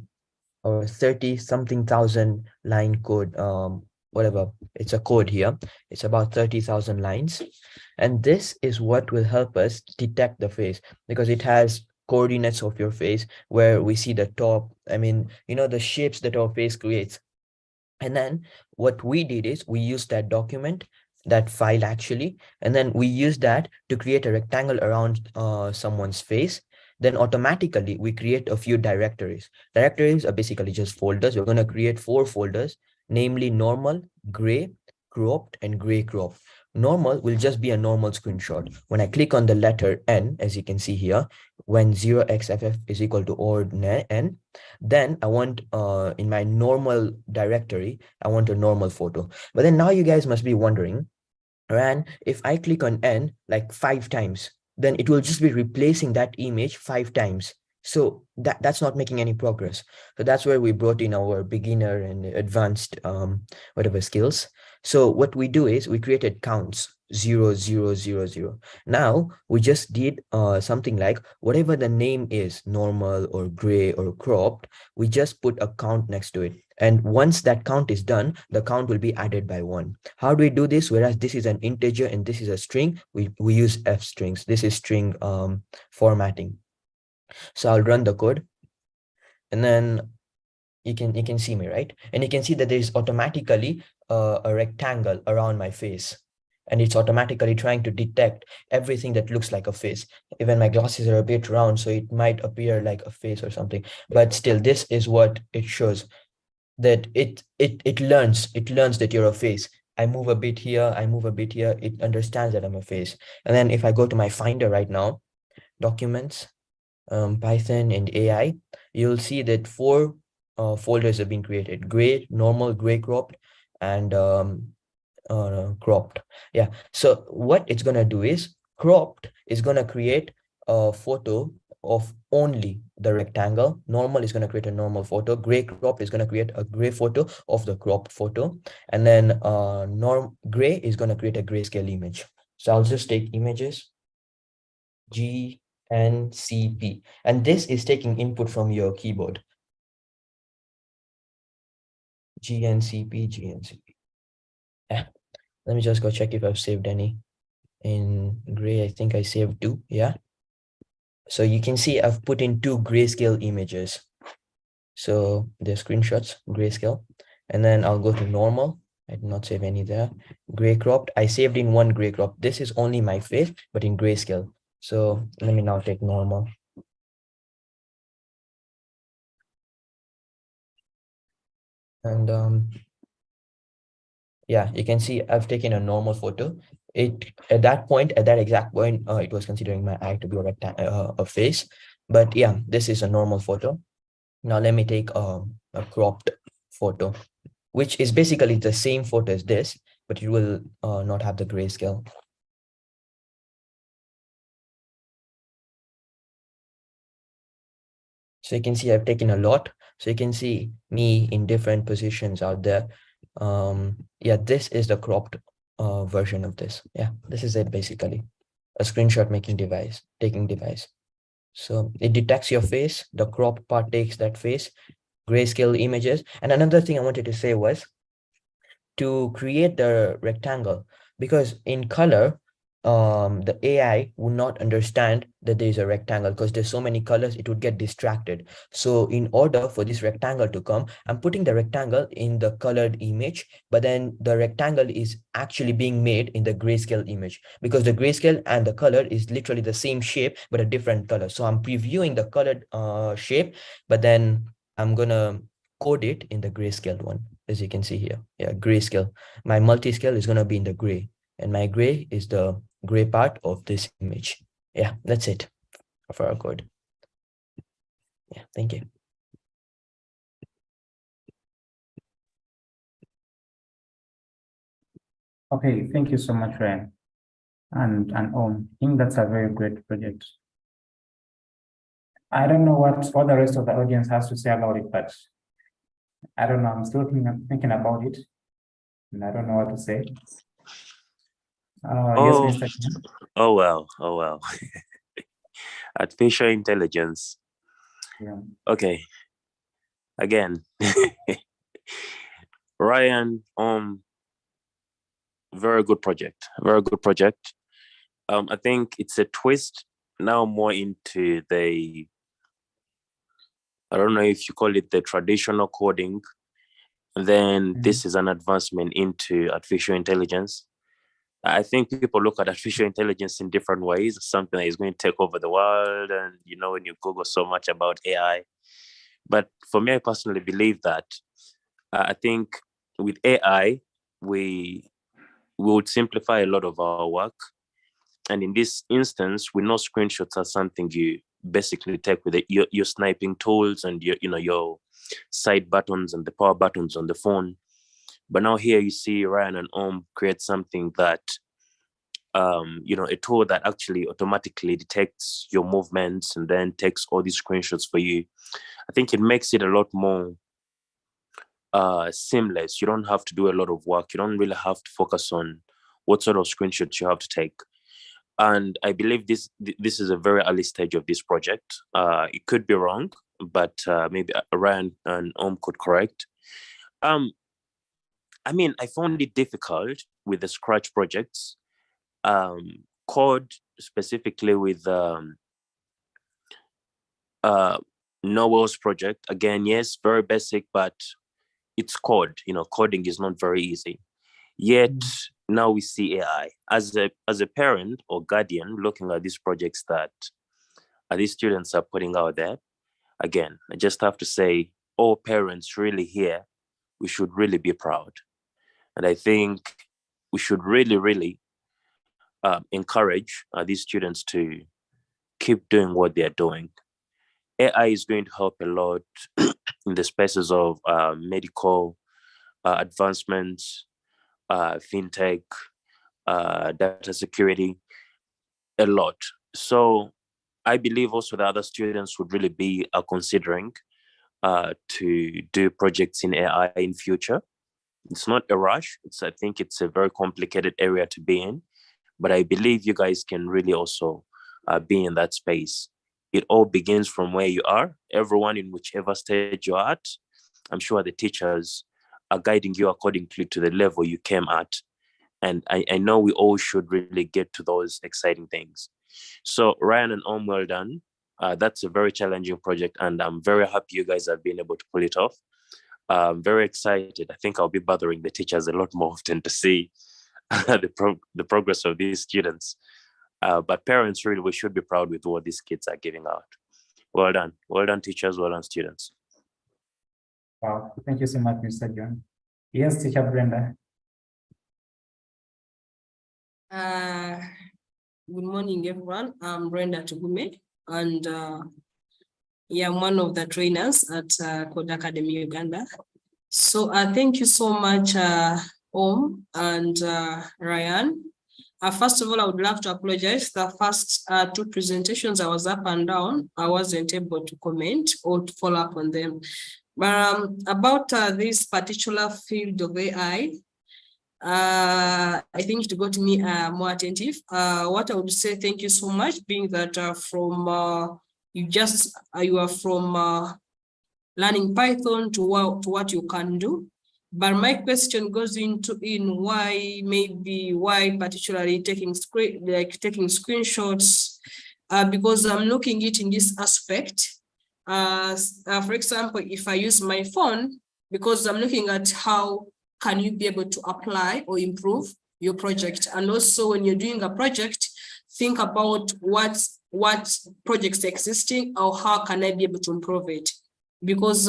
or 30 something thousand line code, whatever, it's a code here. It's about 30,000 lines. And this is what will help us detect the face, because it has coordinates of your face where we see the top, the shapes that our face creates. And then what we did is we used that document, that file actually, and then we used that to create a rectangle around someone's face. Then automatically we create a few directories. Directories are basically just folders. We're going to create 4 folders, namely normal, gray, cropped, and gray cropped. Normal will just be a normal screenshot. When I click on the letter N, as you can see here, when 0xff is equal to or N, then I want in my normal directory, I want a normal photo. But then now you guys must be wondering, Ran, if I click on N like 5 times, then it will just be replacing that image 5 times. So that's not making any progress. So that's where we brought in our beginner and advanced whatever skills. So what we do is we created counts 0, 0, 0, 0. Now we just did something like whatever the name is, normal or gray or cropped, we just put a count next to it. And once that count is done, the count will be added by 1. How do we do this? Whereas this is an integer and this is a string, we use f strings. This is string formatting. So I'll run the code, and then you can see me, right? And you can see that there is automatically a rectangle around my face, and it's automatically trying to detect everything that looks like a face. Even my glasses are a bit round, so it might appear like a face or something, but still this is what it shows, that it learns that you're a face. I move a bit here, I move a bit here, it understands that I'm a face. And then if I go to my Finder right now, documents, Python and AI, you'll see that 4 folders have been created: gray, normal, gray cropped, and cropped. Yeah, so what it's going to do is cropped is going to create a photo of only the rectangle. Normal is going to create a normal photo. Gray cropped is going to create a gray photo of the cropped photo. And then gray is going to create a grayscale image. So I'll just take images, GNCP, and this is taking input from your keyboard. GNCP. Yeah. Let me just go check if I've saved any. In gray, I think I saved 2. Yeah. So you can see I've put in 2 grayscale images. So the screenshots, grayscale. and then I'll go to normal. I did not save any there. Gray cropped. I saved in one gray crop. This is only my face, but in grayscale. So let me now take normal. And yeah, you can see I've taken a normal photo. It at that exact point, it was considering my eye to be a face. But yeah, this is a normal photo. Now let me take a cropped photo, which is basically the same photo as this, but it will not have the grayscale. So you can see I've taken a lot. So you can see me in different positions out there. Yeah, this is the cropped version of this. Yeah, this is it basically. A screenshot taking device. So it detects your face. The cropped part takes that face, grayscale images. And another thing I wanted to say was to create the rectangle, because in color, the AI would not understand that there is a rectangle because there's so many colors, it would get distracted. So in order for this rectangle to come, I'm putting the rectangle in the colored image, but then the rectangle is actually being made in the grayscale image, because the grayscale and the color is literally the same shape, but a different color. So I'm previewing the colored shape, but then I'm gonna code it in the grayscale one, as you can see here. Yeah, grayscale. My multi-scale is gonna be in the gray, and my gray is the gray part of this image. Yeah, that's it for our code. Yeah, thank you. Okay, thank you so much, Ryan. And I think that's a very great project. I don't know what the rest of the audience has to say about it, but I don't know. I'm still thinking about it, and I don't know what to say. Yes, Mr. Chen. Oh well. Artificial intelligence. Yeah. Okay. Again, Ryan, very good project. Very good project. I think it's a twist now more into I don't know if you call it the traditional coding. Then this is an advancement into artificial intelligence. I think people look at artificial intelligence in different ways, something that is going to take over the world. And, when you Google so much about AI. But for me, I personally believe that I think with AI, we would simplify a lot of our work. And in this instance, we know screenshots are something you basically take with your sniping tools and your side buttons and the power buttons on the phone. But now here you see Ryan and create something that, a tool that actually automatically detects your movements and then takes all these screenshots for you. I think it makes it a lot more seamless. You don't have to do a lot of work. You don't really have to focus on what sort of screenshots you have to take. And I believe this is a very early stage of this project. It could be wrong, but maybe Ryan and could correct. I found it difficult with the Scratch projects. Code specifically with Noel's project. Again, yes, very basic, but it's code. Coding is not very easy. Yet now we see AI. As a parent or guardian looking at these projects that these students are putting out there, again, I just have to say, all parents really here, we should really be proud. And I think we should really, really encourage these students to keep doing what they're doing. AI is going to help a lot in the spaces of medical advancements, fintech, data security, a lot. So I believe also the other students would really be considering to do projects in AI in future. It's not a rush. I think it's a very complicated area to be in, but I believe you guys can really also be in that space. It all begins from where you are. Everyone in whichever stage you're at, I'm sure the teachers are guiding you according to the level you came at. And I know we all should really get to those exciting things. So Ryan and well done. That's a very challenging project, and I'm very happy you guys have been able to pull it off. I'm very excited. I think I'll be bothering the teachers a lot more often to see the progress of these students. But parents, really, we should be proud with what these kids are giving out. Well done, teachers. Well done, students. Wow, thank you so much, Mr. John. Yes, Teacher Brenda. Good morning, everyone. I'm Brenda Tugume, and yeah, I'm one of the trainers at Code Academy Uganda. So thank you so much, Om and Ryan. First of all, I would love to apologize. The first two presentations, I was up and down. I wasn't able to comment or to follow up on them. But about this particular field of AI, I think to got me more attentive. What I would say, thank you so much, being that from you are from learning Python to what you can do. But my question goes into why particularly taking screenshots, because I'm looking it in this aspect. For example, if I use my phone, because I'm looking at how can you be able to apply or improve your project. And also when you're doing a project, think about what projects are existing or how can I be able to improve it. Because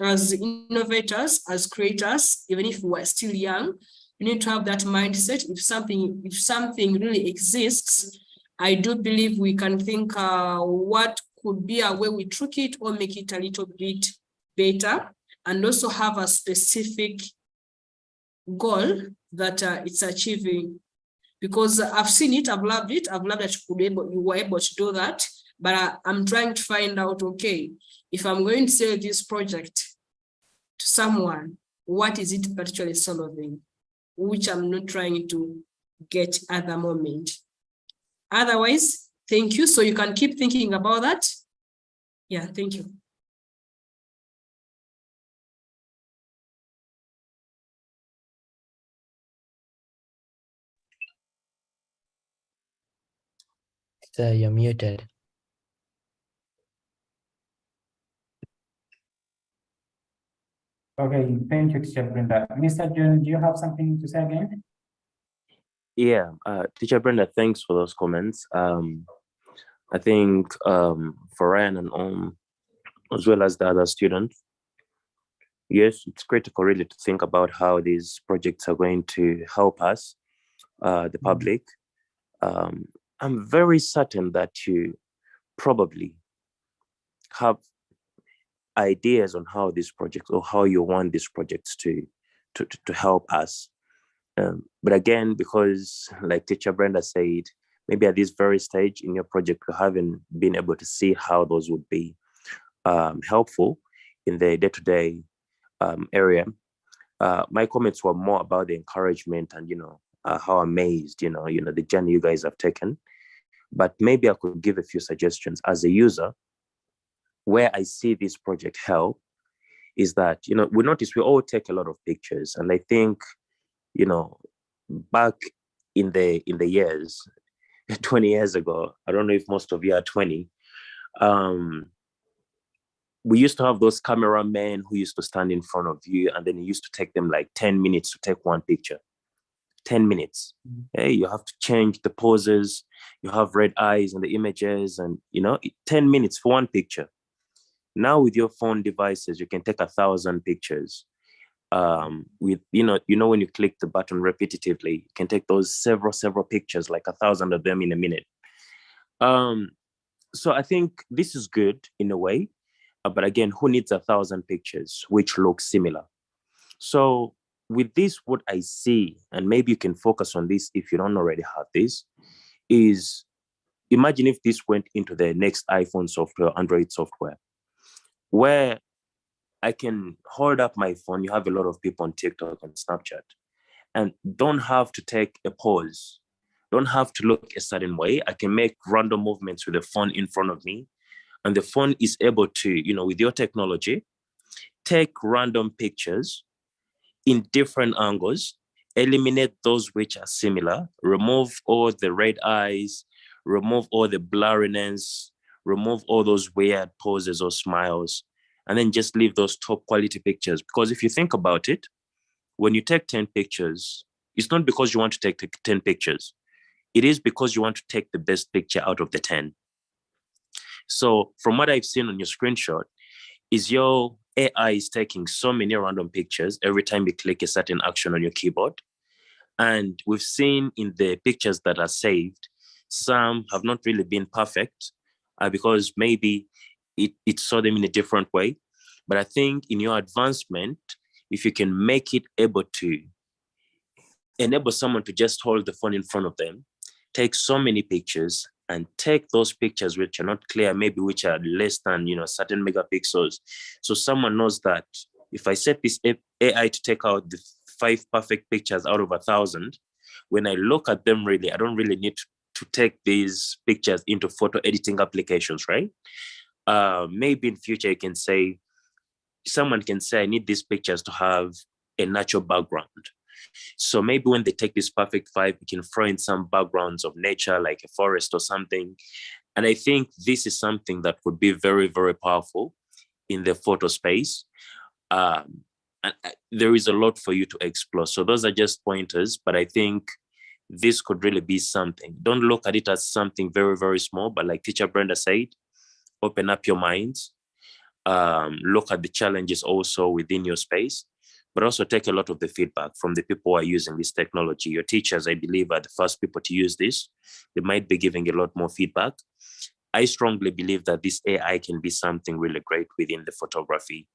as innovators, as creators, even if we're still young, you need to have that mindset. If something really exists, I do believe we can think what could be a way we trick it or make it a little bit better, and also have a specific goal that it's achieving. Because I've seen it, I've loved it, I've loved that you were able to do that, but I'm trying to find out, okay, if I'm going to sell this project to someone, what is it particularly solving, which I'm not trying to get at the moment. Otherwise, thank you. So you can keep thinking about that. Yeah, thank you. Sir, you're muted. Okay, thank you, Teacher Brenda. Mr. John, do you have something to say again? Yeah, Teacher Brenda, thanks for those comments. I think for Ryan and as well as the other students, yes, it's critical really to think about how these projects are going to help us, the public. I'm very certain that you probably have ideas on how these projects or how you want these projects to help us. But again, because like Teacher Brenda said, maybe at this very stage in your project, you haven't been able to see how those would be helpful in the day-to-day area. My comments were more about the encouragement and, how amazed, the journey you guys have taken. But maybe I could give a few suggestions as a user. Where I see this project help is that, we notice we all take a lot of pictures. And I think, back in the years, 20 years ago, I don't know if most of you are 20, we used to have those cameramen who used to stand in front of you, and then it used to take them like 10 minutes to take one picture. 10 minutes. Hey, you have to change the poses, you have red eyes in the images, and 10 minutes for one picture. Now with your phone devices, you can take 1,000 pictures. With when you click the button repetitively, you can take those several pictures, like 1,000 of them in a minute. So I think this is good in a way, but again, who needs 1,000 pictures which look similar? So with this, what I see, and maybe you can focus on this if you don't already have this, is imagine if this went into the next iPhone software, Android software, where I can hold up my phone. You have a lot of people on TikTok and Snapchat, and don't have to take a pause, don't have to look a certain way. I can make random movements with the phone in front of me, and the phone is able to, with your technology, take random pictures in different angles, eliminate those which are similar, remove all the red eyes, remove all the blurriness, remove all those weird poses or smiles, and then just leave those top quality pictures. Because if you think about it, when you take 10 pictures, it's not because you want to take 10 pictures. It is because you want to take the best picture out of the 10. So from what I've seen on your screenshot, is your AI is taking so many random pictures every time you click a certain action on your keyboard. And we've seen in the pictures that are saved, some have not really been perfect because maybe it saw them in a different way. But I think in your advancement, if you can make it able to enable someone to just hold the phone in front of them, take so many pictures, and take those pictures which are not clear, maybe which are less than certain megapixels. So someone knows that if I set this AI to take out the 5 perfect pictures out of 1,000, when I look at them, really, I don't really need to take these pictures into photo editing applications, right? Maybe in future you can say, someone can say, I need these pictures to have a natural background. So maybe when they take this perfect 5, you can throw in some backgrounds of nature, like a forest or something. And I think this is something that could be very, very powerful in the photo space. And there is a lot for you to explore. So those are just pointers, but I think this could really be something. Don't look at it as something very, very small, but like Teacher Brenda said, open up your minds. Look at the challenges also within your space, but also take a lot of the feedback from the people who are using this technology. Your teachers, I believe, are the first people to use this. They might be giving a lot more feedback. I strongly believe that this AI can be something really great within the photography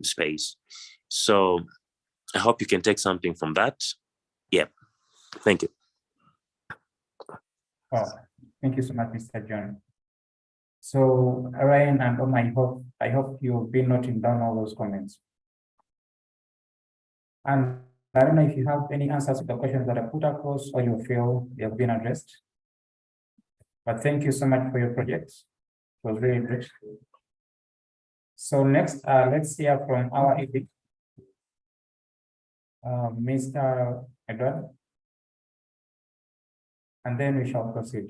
space. So I hope you can take something from that. Yeah, thank you. Oh, thank you so much, Mr. John. So Ryan and Oma, I hope you've been noting down all those comments. And I don't know if you have any answers to the questions that I put across or you feel they have been addressed. But thank you so much for your project. It was really great. So next, let's hear from our ED, Mr. Edward, and then we shall proceed.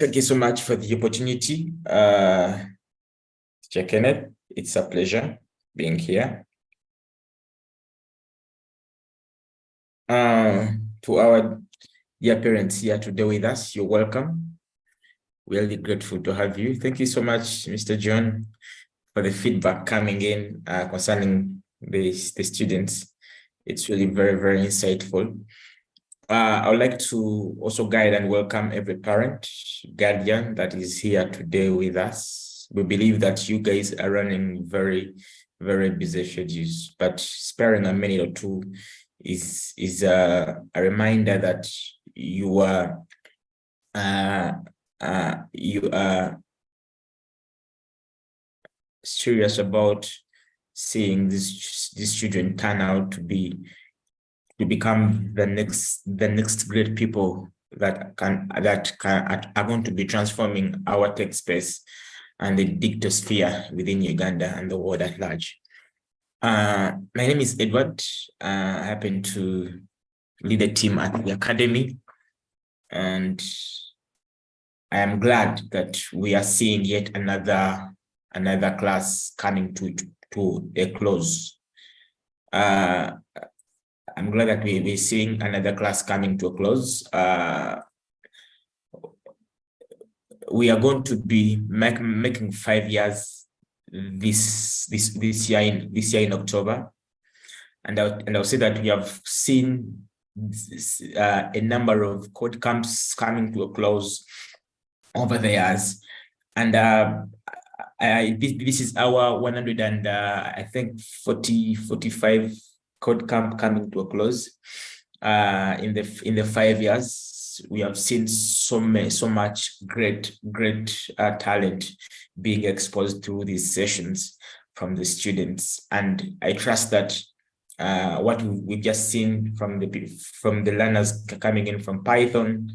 Thank you so much for the opportunity, Teacher Kenneth. It's a pleasure being here. To our dear parents here today with us, you're welcome. We're really grateful to have you. Thank you so much, Mr. John, for the feedback coming in concerning the students. It's really very, very insightful. I would like to also guide and welcome every parent, guardian that is here today with us. We believe that you guys are running very, very busy schedules, but sparing a minute or two is a reminder that you are serious about seeing these children turn out to become the next great people that are going to be transforming our tech space and the digital sphere within Uganda and the world at large. My name is Edward. I happen to lead a team at the Academy, and I am glad that we are seeing yet another class coming to a close. I'm glad that we're seeing another class coming to a close. We are going to be making 5 years this year in October, and I'll say that we have seen a number of code camps coming to a close over the years, and this is our 100 and I think 45 code camp coming to a close. In the 5 years, we have seen so much great talent being exposed through these sessions from the students, and I trust that what we've just seen from the learners coming in from Python,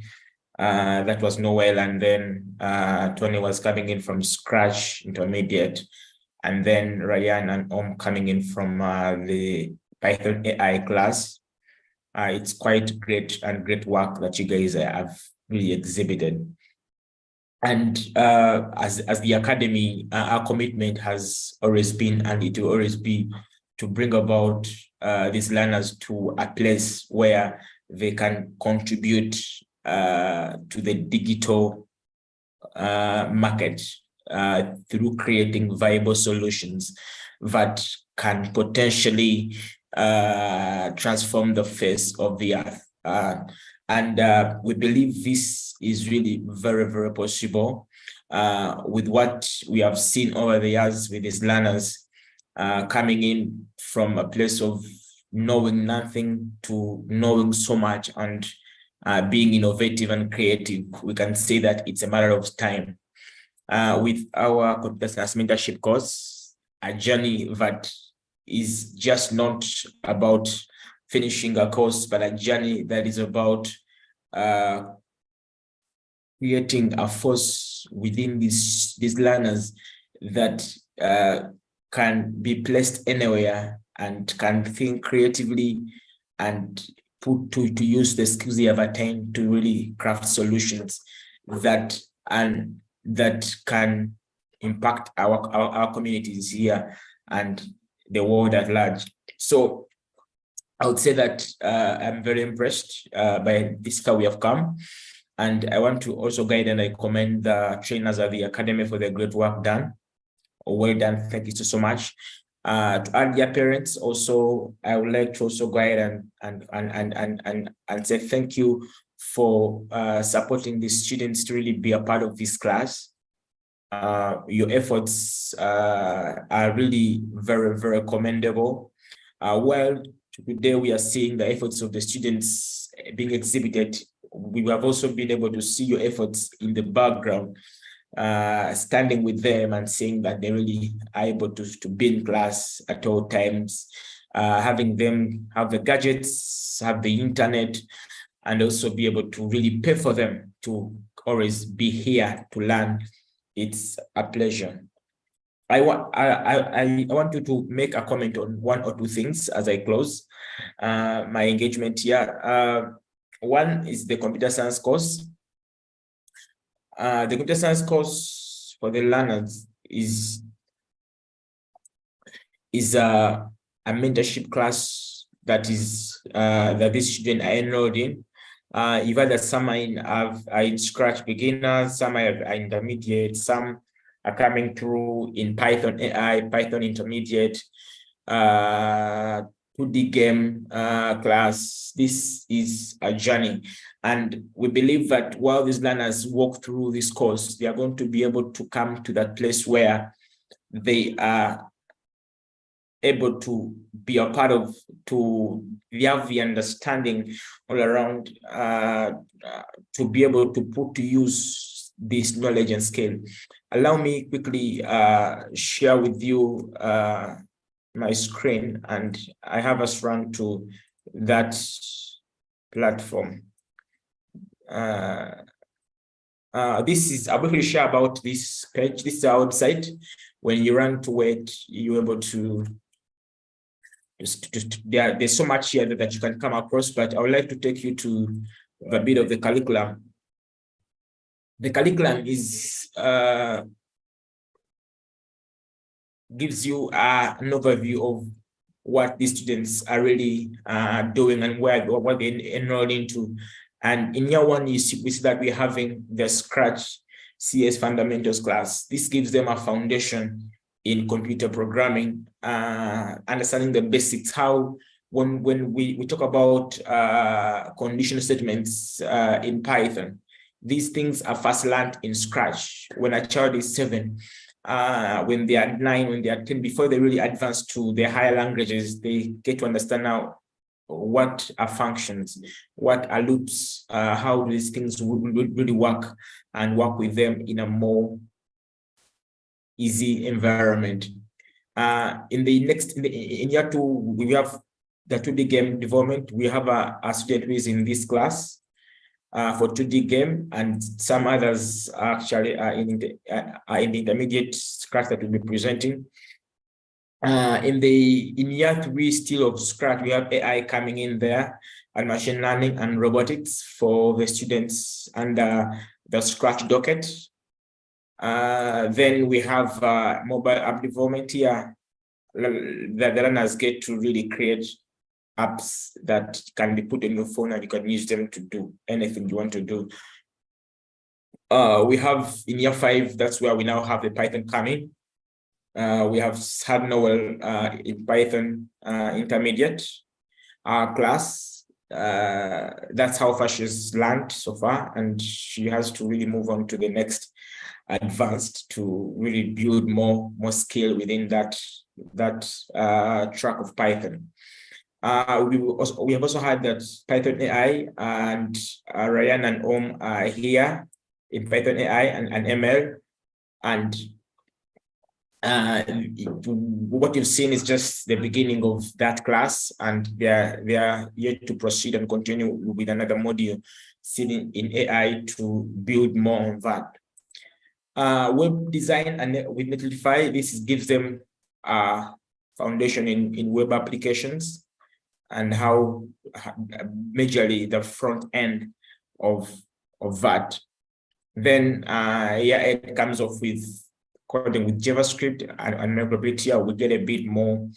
that was Noel, and then Tony was coming in from Scratch Intermediate, and then Ryan and Om coming in from the Python AI class. It's quite great and great work that you guys have really exhibited. And as the academy, our commitment has always been, and it will always be, to bring about these learners to a place where they can contribute to the digital market through creating viable solutions that can potentially transform the face of the earth. And we believe this is really very, very possible with what we have seen over the years with these learners coming in from a place of knowing nothing to knowing so much, and being innovative and creative. We can say that it's a matter of time. With our computer science mentorship course, a journey that is just not about finishing a course, but a journey that is about creating a force within these learners that can be placed anywhere and can think creatively and put to use the skills they have attained to really craft solutions that can impact our communities here and the world at large. So I would say that I'm very impressed by this far we have come. And I want to also guide and I commend the trainers at the academy for the great work done. Well done. Thank you so much. To all their parents, also, I would like to also guide and say thank you for supporting the students to really be a part of this class. Your efforts are really very, very commendable. Well, today we are seeing the efforts of the students being exhibited. We have also been able to see your efforts in the background, standing with them and seeing that they really are able to be in class at all times, having them have the gadgets, have the internet, and also be able to really pay for them to always be here to learn. It's a pleasure. I want you to make a comment on one or two things as I close my engagement here. One is the computer science course. The computer science course for the learners is a mentorship class that is that these students are enrolled in. You've had that some are in Scratch beginners, some are intermediate, some are coming through in Python AI, Python intermediate, 2D game class. This is a journey. And we believe that while these learners walk through this course, they are going to be able to come to that place where they are able to be a part of, they have the understanding all around to be able to put to use this knowledge and skill. Allow me quickly share with you my screen, and I have us run to that platform. This is, I'll briefly share about this page. This is our website. When you run to it, you're able to there's so much here that you can come across, but I would like to take you to a bit of the curriculum. The curriculum is gives you an overview of what the students are really doing and what they enrolled into. And in year one, we see that we're having the Scratch CS fundamentals class. This gives them a foundation in computer programming, understanding the basics, how when we talk about conditional statements in Python, these things are first learned in Scratch. When a child is 7, when they are 9, when they are 10, before they really advance to the higher languages, they get to understand now what are functions, what are loops, how these things would really work and work with them in a more easy environment. In year 2, we have the 2D game development. We have a student who is in this class for 2D game, and some others actually are in the intermediate Scratch that we'll be presenting. In year 3 still of Scratch, we have AI coming in there. and machine learning and robotics for the students under the Scratch docket. Then we have mobile app development here. The learners get to really create apps that can be put on your phone and you can use them to do anything you want to do. We have in year 5, that's where we now have the Python coming. We have had Noel in Python intermediate class. That's how far she's learned so far, and she has to really move on to the next advanced to really build more skill within that track of Python. We have also had that Python AI, and Ryan and Om are here in Python AI and ML, and what you've seen is just the beginning of that class, and they are yet to proceed and continue with another module sitting in AI to build more on that. Web design and with Netlify, this gives them a foundation in web applications and how majorly the front end of that. Then it comes off with coding with JavaScript and micro:bit. Here we get a bit more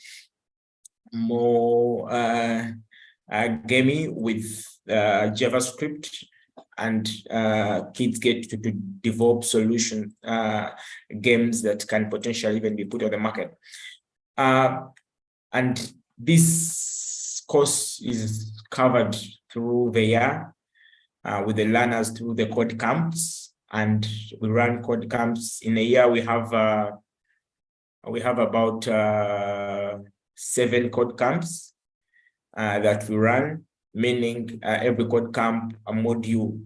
gamey with JavaScript, and kids get to develop solution games that can potentially even be put on the market. And this course is covered through the year with the learners through the code camps, and we run code camps in a year. We have about 7 code camps that we run, meaning every code camp, a module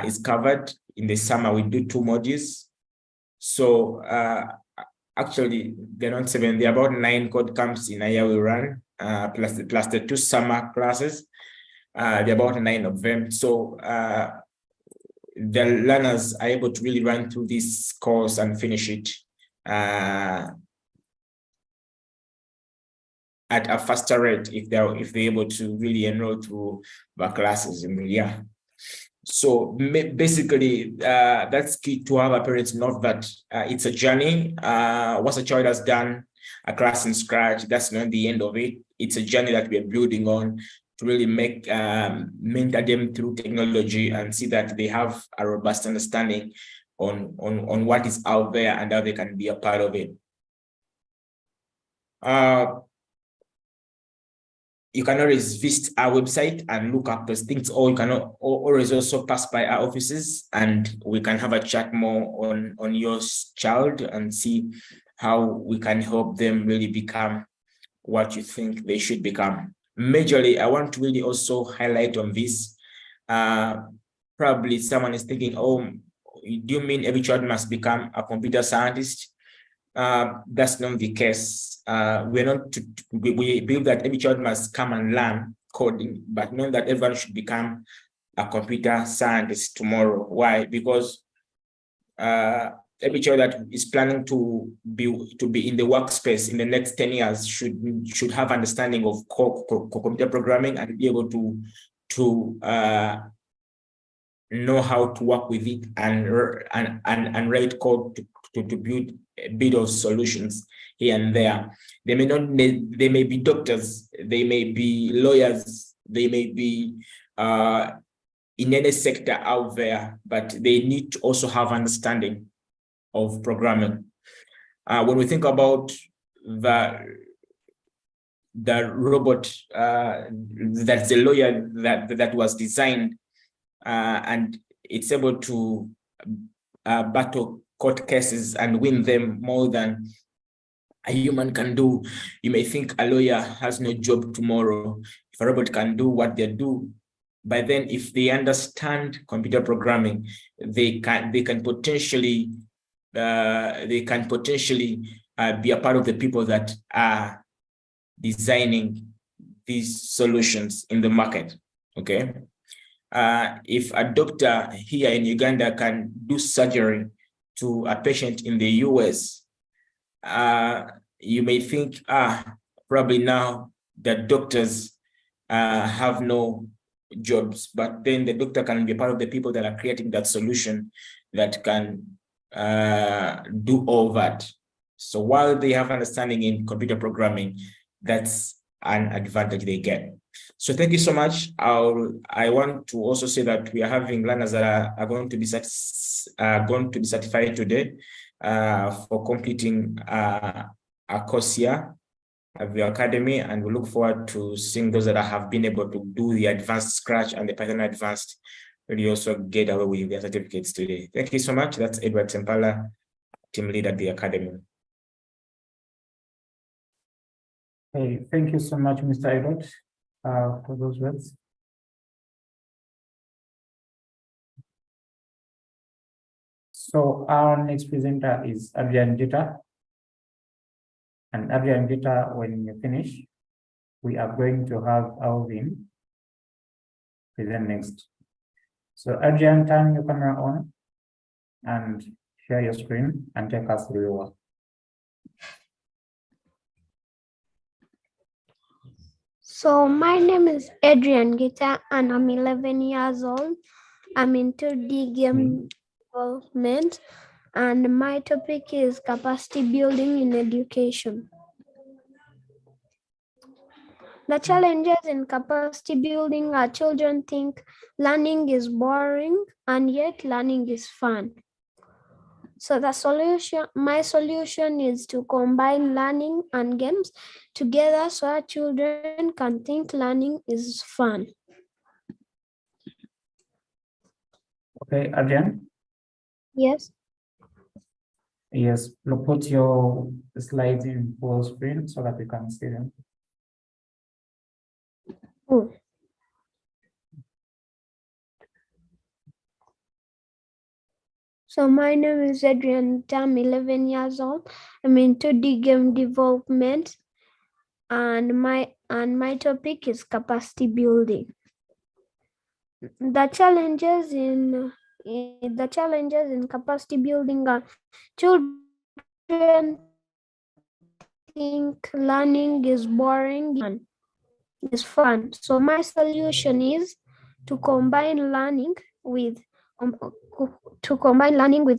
is covered. In the summer, we do 2 modules. So actually, they're not 7, they're about 9 code camps in a year we run, plus the 2 summer classes. There are about 9 of them. So the learners are able to really run through this course and finish it at a faster rate if they're able to really enroll through the classes in the year. So basically, that's key to have our parents know that it's a journey. Once a child has done a class in Scratch, that's not the end of it. It's a journey that we're building on to really mentor them through technology and see that they have a robust understanding on what is out there and how they can be a part of it. You can always visit our website and look up those things, or you can always also pass by our offices and we can have a chat more on your child and see how we can help them really become what you think they should become. Majorly, I want to really also highlight on this. Probably someone is thinking, oh, do you mean every child must become a computer scientist? That's not the case. We believe that every child must come and learn coding, but not that everyone should become a computer scientist tomorrow. Why? Because every child that is planning to be in the workspace in the next 10 years should have understanding of computer programming and be able to know how to work with it and write code to build a bit of solutions here and there. They may be doctors, they may be lawyers, they may be in any sector out there, but they need to also have understanding of programming. When we think about the robot, that's the lawyer that was designed, and it's able to battle court cases and win them more than a human can do. You may think a lawyer has no job tomorrow. If a robot can do what they do, but then if they understand computer programming, they can potentially be a part of the people that are designing these solutions in the market. Okay. If a doctor here in Uganda can do surgery to a patient in the US, you may think, probably now the doctors have no jobs, but then the doctor can be part of the people that are creating that solution that can do all that. So while they have understanding in computer programming, that's an advantage they get. So thank you so much. I want to also say that we are having learners that are going to be certified today for completing a course here at the academy, and we look forward to seeing those that have been able to do the advanced Scratch and the Python advanced really also get away with their certificates today. Thank you so much. That's Edward Tempala, team lead at the academy. Hey, thank you so much, Mr. Edward, for those words. So our next presenter is Adrian Gita. And Adrian Gita, when you finish, we are going to have Alvin present next. So Adrian, turn your camera on and share your screen and take us through your work. So my name is Adrian Gita and I'm 11 years old. I'm into 2D game development and my topic is capacity building in education. The challenges in capacity building are children think learning is boring and yet learning is fun. So my solution is to combine learning and games together so that children can think learning is fun. Okay, Adrian? Yes. Yes, put your slides in full screen so that we can see them. Oh. So my name is Adrian. I'm 11 years old. I'm into 2D game development, and my topic is capacity building. The challenges in capacity building are children think learning is boring and is fun. So my solution is to combine learning with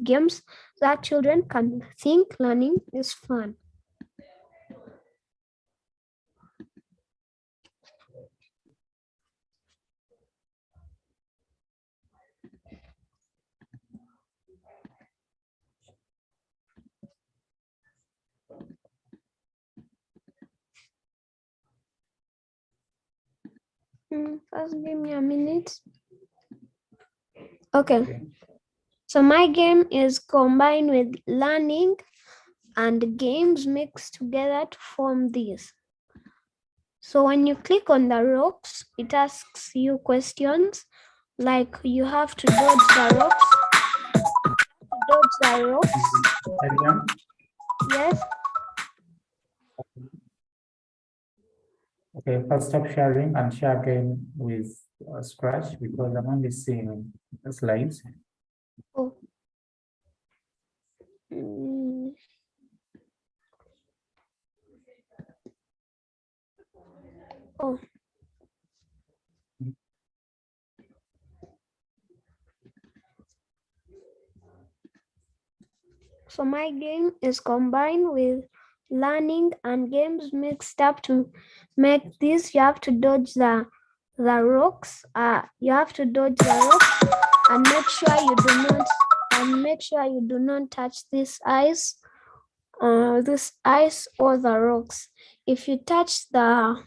games so that children can think learning is fun. First, give me a minute. Okay. So my game is combined with learning and games mixed together to form this. So when you click on the rocks, it asks you questions like you have to dodge the rocks. Yes. Okay, first stop sharing and share again with Scratch because I'm only seeing the slides. Oh. Oh. So my game is combined with learning and games mixed up to make this. You have to dodge the rocks. You have to dodge the rocks and make sure you do not touch this ice or the rocks. If you touch the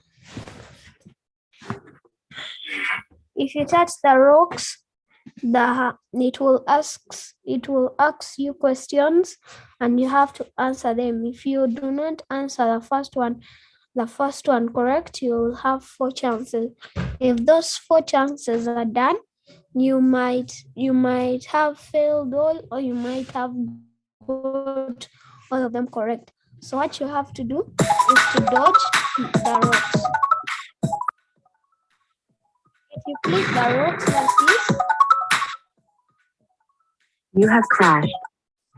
rocks, it will ask you questions and you have to answer them. If you do not answer the first one correct, you will have 4 chances. If those 4 chances are done, you might have failed all, or you might have got all of them correct. So what you have to do is to dodge the rocks. If you click the rocks like this, You have crashed.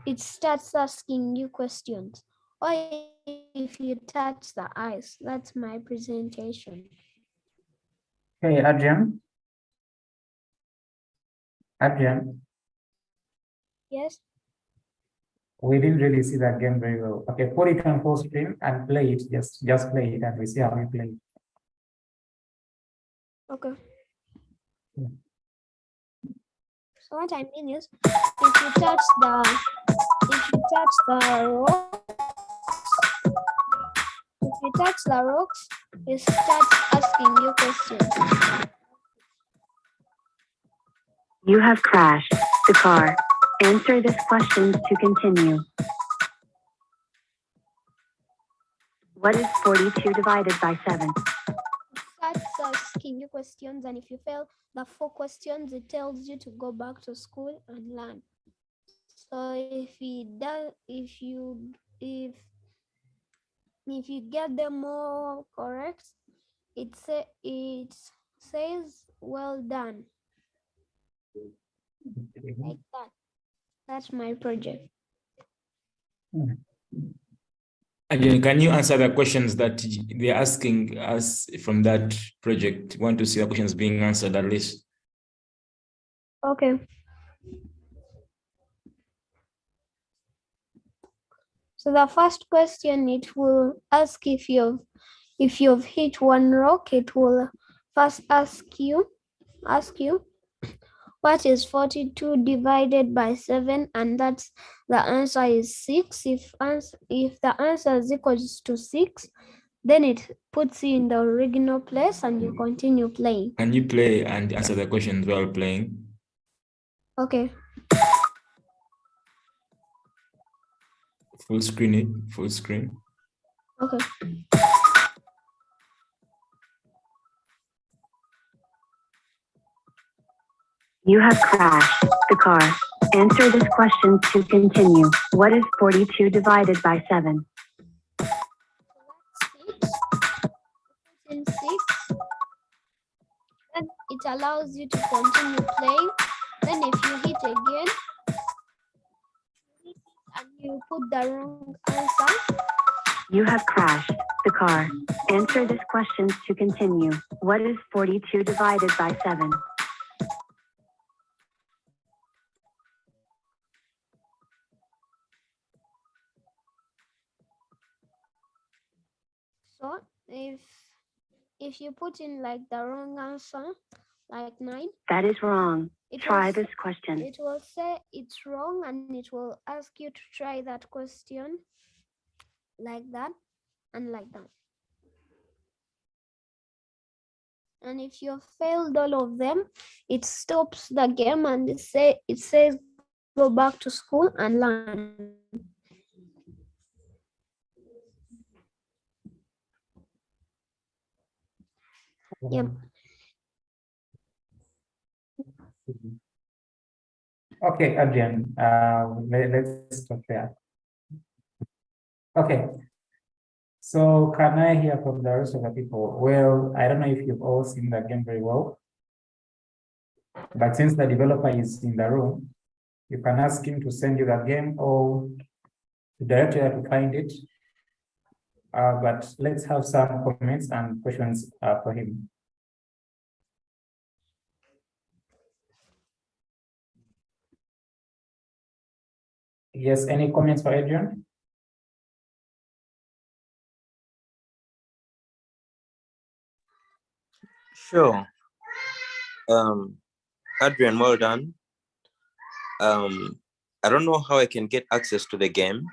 it starts asking you questions. Or if you touch the ice, that's my presentation. Okay, Adrian. Adrian, Yes. we didn't really see that game very well. Okay, put it on full screen and play it. Just play it and we see how you play it. Okay. Yeah. So what I mean is, if you touch the rocks, it starts asking you questions. You have crashed the car. Answer this question to continue. What is 42 divided by 7? It starts asking you questions, and if you fail the 4 questions, it tells you to go back to school and learn. So if you get them all correct, it says well done. Like that. That's my project. Again, can you answer the questions that they're asking us from that project? Want to see the questions being answered at least? Okay. So the first question, it will ask if you've hit one rock. It will first ask you what is 42 divided by 7, and that's the answer is 6. If the answer is equals to 6, then it puts you in the original place and you continue playing. Can you play and answer the questions while playing? Okay. Full screen, full screen. Okay. You have crashed the car. Answer this question to continue. What is 42 divided by 7? In 6, then it allows you to continue playing. Then if you hit again and you put the wrong answer, You have crashed the car. Answer this question to continue. What is 42 divided by 7? so if you put in like the wrong answer, like 9, That is wrong. it Try will this question. It will say it's wrong, and it will ask you to try that question like that and like that. And if you failed all of them, it stops the game and it says go back to school and learn. Yep. Okay, Adrian, let's stop there. Okay. So can I hear from the rest of the people? Well, I don't know if you've all seen the game very well, but since the developer is in the room, you can ask him to send you the game or to direct you how to find it. But let's have some comments and questions for him. Yes, any comments for Adrian? Sure. Adrian, well done. I don't know how I can get access to the game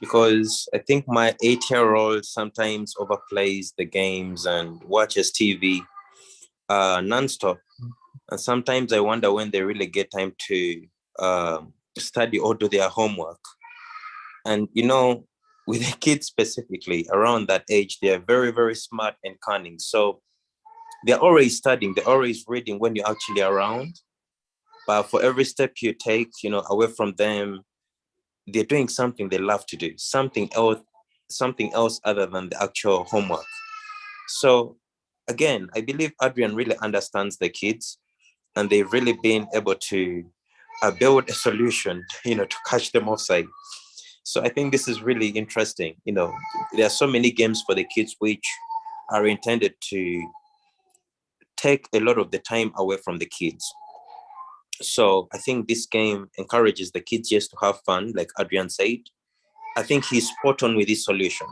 because I think my 8-year-old sometimes overplays the games and watches TV nonstop. And sometimes I wonder when they really get time to study or do their homework. And, you know, with the kids specifically around that age, they are very, very smart and cunning. So they're always studying, they're always reading when you're actually around. But for every step you take, you know, away from them, they're doing something they love to do, something else other than the actual homework. So again, I believe Adrian really understands the kids and they've really been able to build a solution, you know, to catch them offside. So I think this is really interesting. You know, there are so many games for the kids which are intended to take a lot of the time away from the kids. So I think this game encourages the kids just to have fun, like Adrian said. I think he's spot on with this solution.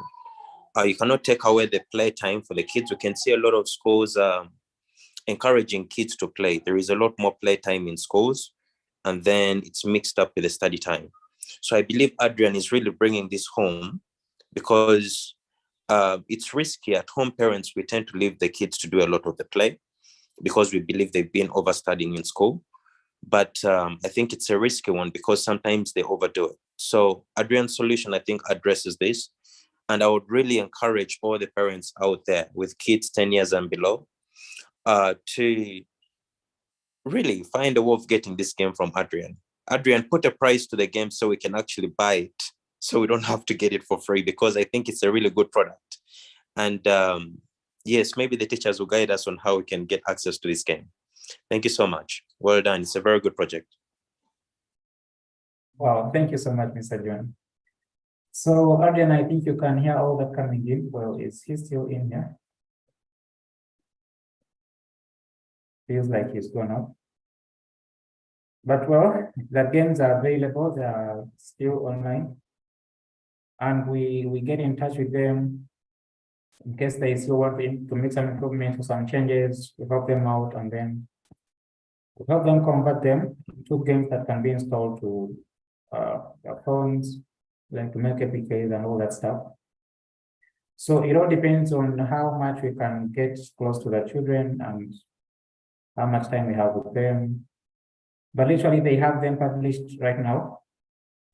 You cannot take away the play time for the kids. We can see a lot of schools encouraging kids to play. There is a lot more play time in schools, and then it's mixed up with the study time. So I believe Adrian is really bringing this home, because it's risky. At home, parents, we tend to leave the kids to do a lot of the play because we believe they've been overstudying in school. But I think it's a risky one because sometimes they overdo it. So Adrian's solution, I think, addresses this. And I would really encourage all the parents out there with kids 10 years and below to really find a way of getting this game from Adrian. Adrian, put a price to the game so we can actually buy it, so we don't have to get it for free, because I think it's a really good product. And yes, maybe the teachers will guide us on how we can get access to this game. Thank you so much. Well done. It's a very good project. Wow, thank you so much, Mr. John. So, Adrian, I think you can hear all that coming in. Well, is he still in here? Feels like he's gone up. But well, the games are available, they are still online. And we get in touch with them in case they still want to make some improvements or some changes. We help them out, and then we help them convert them to games that can be installed to their phones, like to make APKs and all that stuff. So it all depends on how much we can get close to the children and how much time we have with them. But literally, they have them published right now.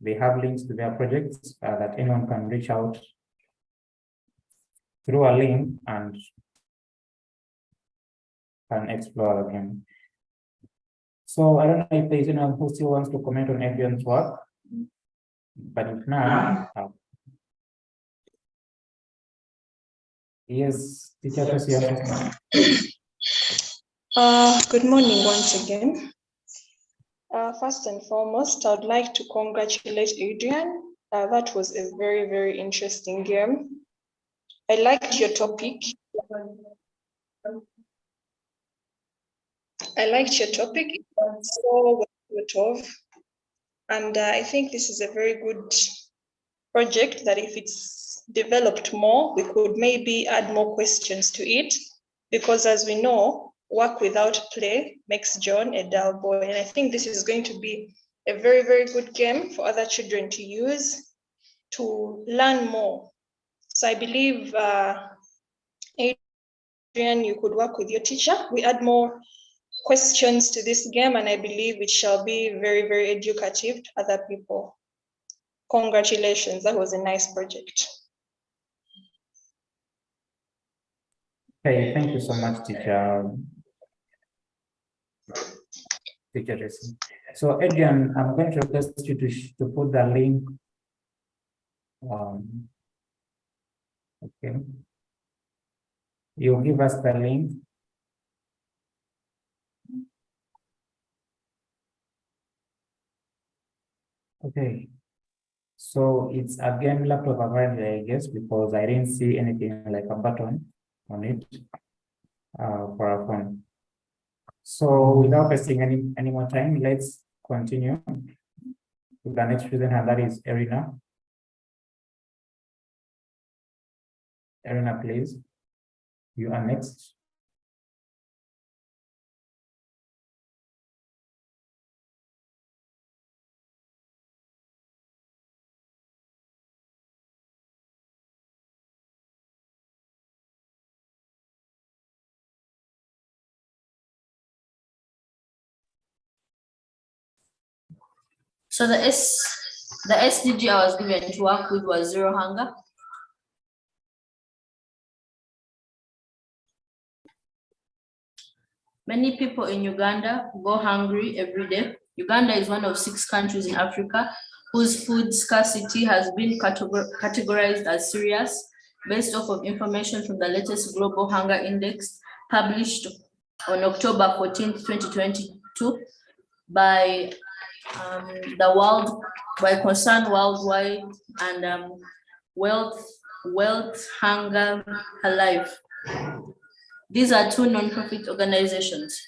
They have links to their projects that anyone can reach out through a link and can explore again. So I don't know if there's anyone who still wants to comment on Adrian's work, but if not, yes, teacher Tosia. Good morning once again. First and foremost, I would like to congratulate Adrian. That was a very, very interesting game. I liked your topic. It was so well thought of. And I think this is a very good project that if it's developed more, we could maybe add more questions to it. Because as we know, work without play makes John a dull boy. And I think this is going to be a very, very good game for other children to use to learn more. So I believe, Adrian, you could work with your teacher. We add more questions to this game, and I believe it shall be very, very educative to other people. Congratulations, that was a nice project. Okay, thank you so much, teacher. Teacher Jason. So Adrian, I'm going to request you to put the link. Okay. You'll give us the link. Okay. So it's again laptop available, I guess, because I didn't see anything like a button on it for our phone. So without wasting any more time, let's continue with the next student, and that is Erina. Erina, please. You are next. So the SDG I was given to work with was zero hunger. Many people in Uganda go hungry every day. Uganda is one of 6 countries in Africa whose food scarcity has been categorized as serious based off of information from the latest Global Hunger Index published on October 14, 2022 by Concern Worldwide and Wealth Hunger Alive. These are two non-profit organizations.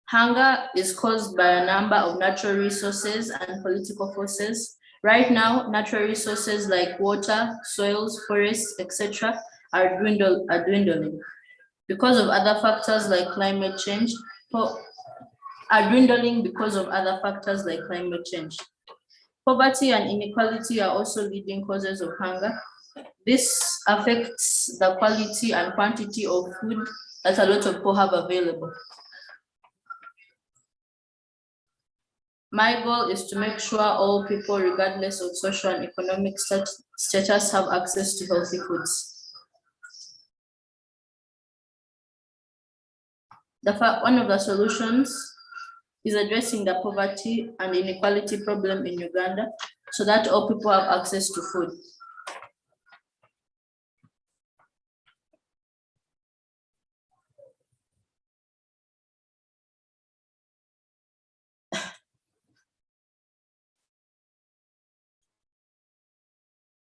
Hunger is caused by a number of natural resources and political forces. Right now, natural resources like water, soils, forests, etc. are dwindling. Because of other factors like climate change, Poverty and inequality are also leading causes of hunger. This affects the quality and quantity of food that a lot of people have available. My goal is to make sure all people, regardless of social and economic status, have access to healthy foods. One of the solutions is addressing the poverty and inequality problem in Uganda so that all people have access to food.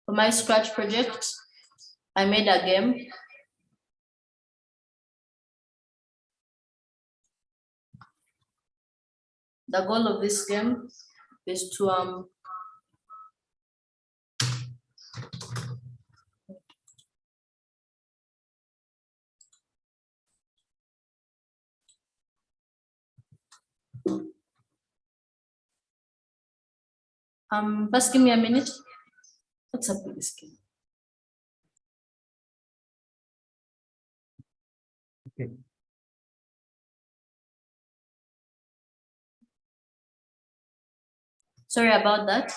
For my Scratch project, I made a game. The goal of this game is to just give me a minute. What's up with this game? Okay. Sorry about that.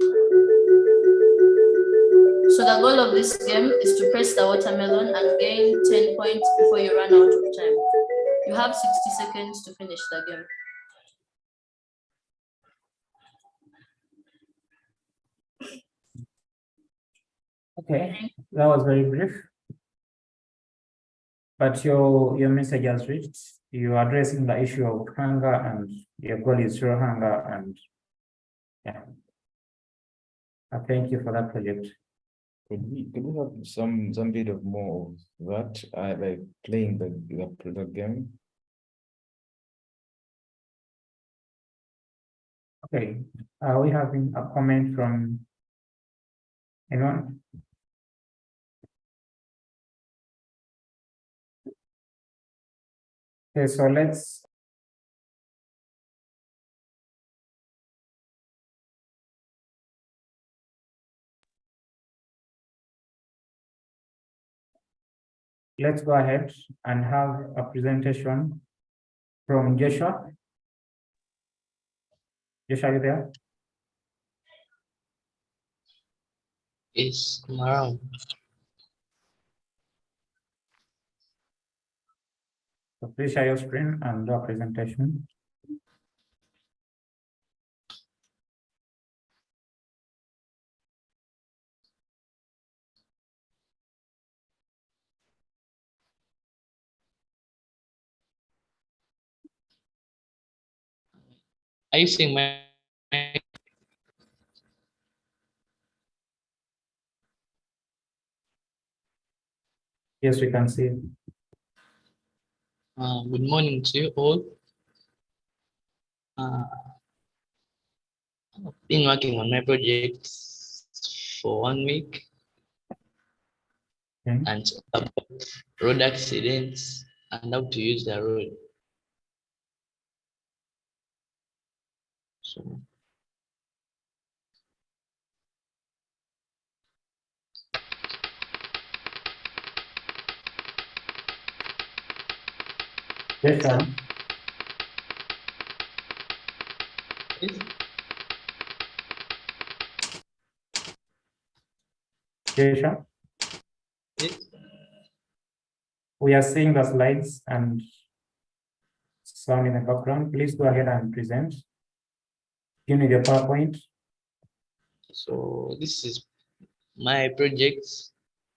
So the goal of this game is to press the watermelon and gain 10 points before you run out of time. You have 60 seconds to finish the game. Okay, that was very brief. But your message has reached. You are addressing the issue of hunger and your goal is zero hunger, and yeah. I thank you for that project. Could we have some bit of more of that? Like playing the game. Okay, are we having a comment from anyone? Okay, so let's go ahead and have a presentation from Joshua. Joshua, are you there? Yes, I'm around. So please share your screen and do a presentation. Are you seeing my? Yes, we can see. Good morning to you all. I've been working on my project for 1 week. Okay. And about road accidents and how to use the road. So Yes, sir. yes. Yes, sir. Yes. We are seeing the slides and sound in the background. Please go ahead and present. You need your PowerPoint. So this is my project,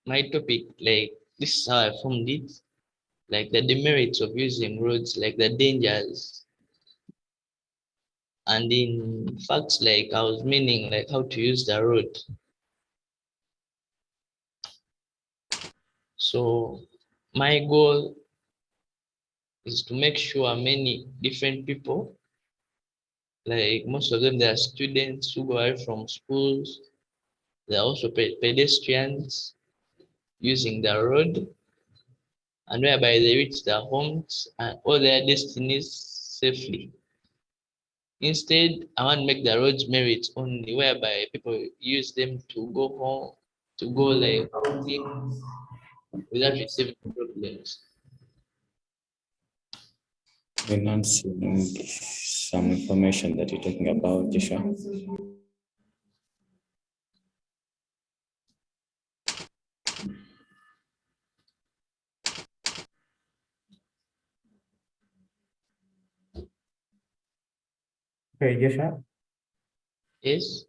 my topic, like this is how I formed it. like the demerits of using roads, like the dangers. And in facts, like I was meaning like how to use the road. So my goal is to make sure many different people, like most of them, they are students who go out from schools. They are also pedestrians using the road, and whereby they reach their homes and all their destinies safely. Instead, I want to make the roads merit only, whereby people use them to go home, to go like without receiving problems. We're not seeing some information that you're talking about, Joshua. Okay, Joshua, Yes.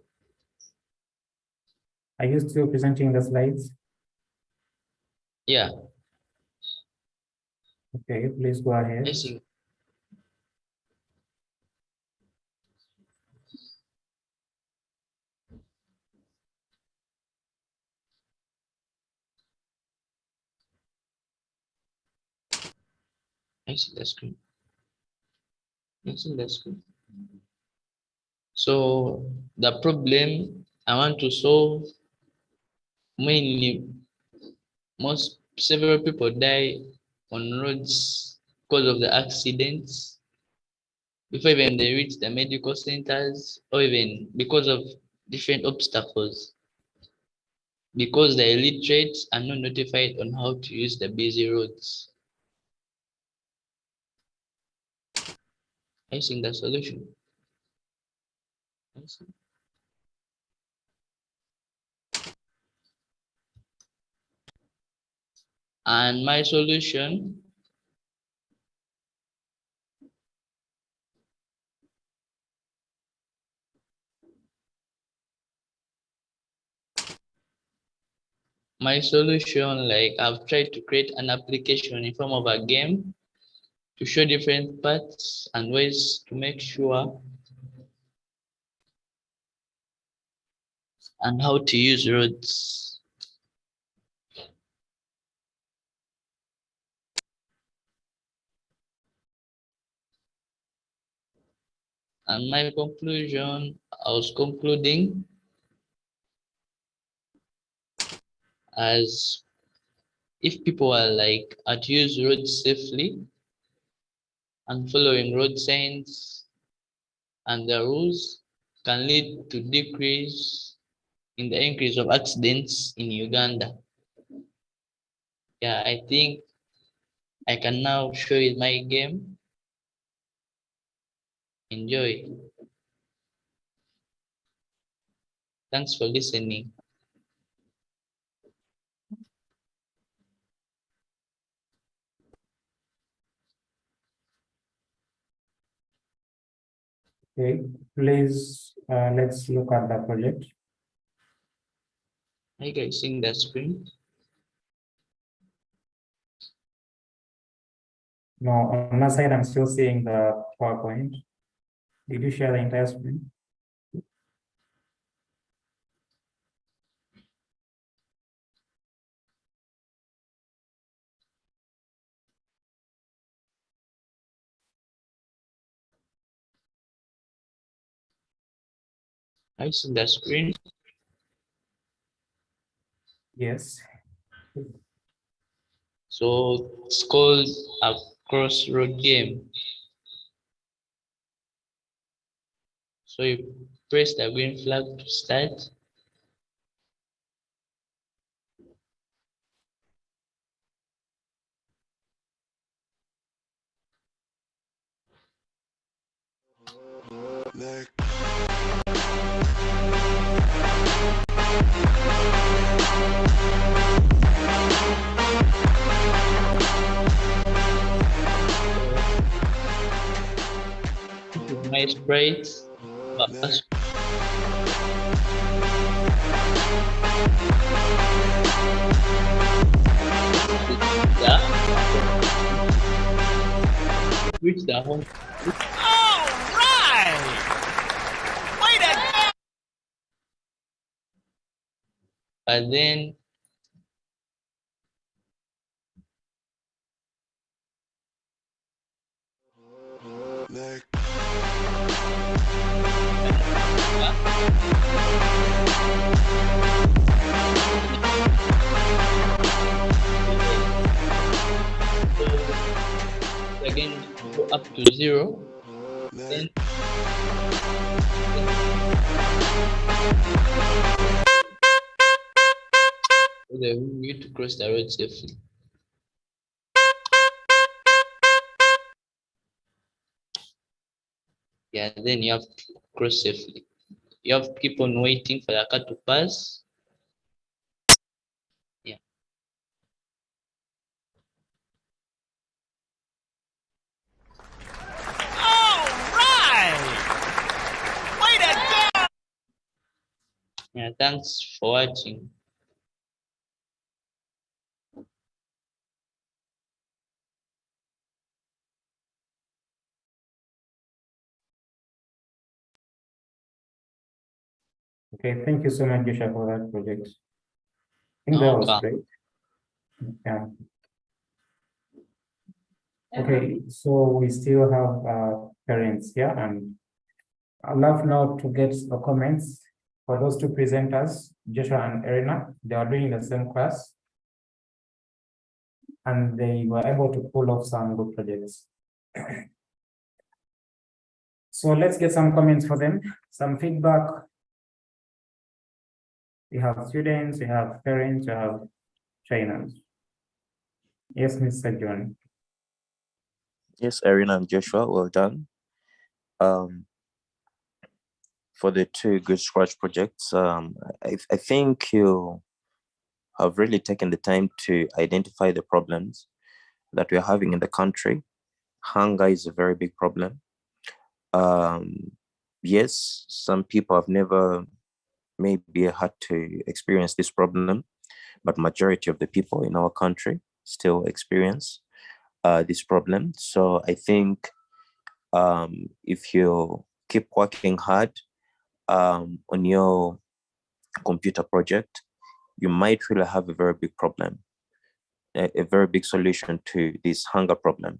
are you still presenting the slides? Yeah. Okay, please go ahead. I see. I see the screen. I see the screen. So the problem I want to solve, mainly several people die on roads because of the accidents before even they reach the medical centers, or even because of different obstacles, because the illiterate are not notified on how to use the busy roads. I think the solution. I see. And my solution, like I've tried to create an application in form of a game to show different paths and ways to make sure and how to use roads. And my conclusion, I was concluding as if people are like to use roads safely and following road signs and the rules can lead to decrease in the increase of accidents in Uganda. Yeah, I think I can now show you my game. Enjoy. Thanks for listening. Okay, please, let's look at the project. Are you guys seeing the screen? No, on my side, I'm still seeing the PowerPoint. Did you share the entire screen? I see the screen. Yes. So it's called a crossroad game. So you press the green flag to start. My sprites. Yeah. Which the home. But then again go up to 0. Then we need to cross the road safely. Yeah, then you have to cross safely. You have to keep on waiting for the car to pass. Yeah. Yeah, thanks for watching. Okay, thank you so much, Joshua, for that project. I think that was Okay. great. Yeah. Okay, so we still have parents here, and I'd love now to get the comments for those two presenters, Joshua and Erina. They are doing the same class, and they were able to pull off some good projects. So let's get some comments for them, some feedback. We have students, we have parents, we have trainers. Yes, Mr. John. Yes, Erina and Joshua, well done. For the two Good Scratch projects, I think you have really taken the time to identify the problems that we're having in the country. Hunger is a very big problem. Yes, some people have never maybe had to experience this problem, but majority of the people in our country still experience this problem. So I think if you keep working hard on your computer project, you might really have a very big problem, a very big solution to this hunger problem.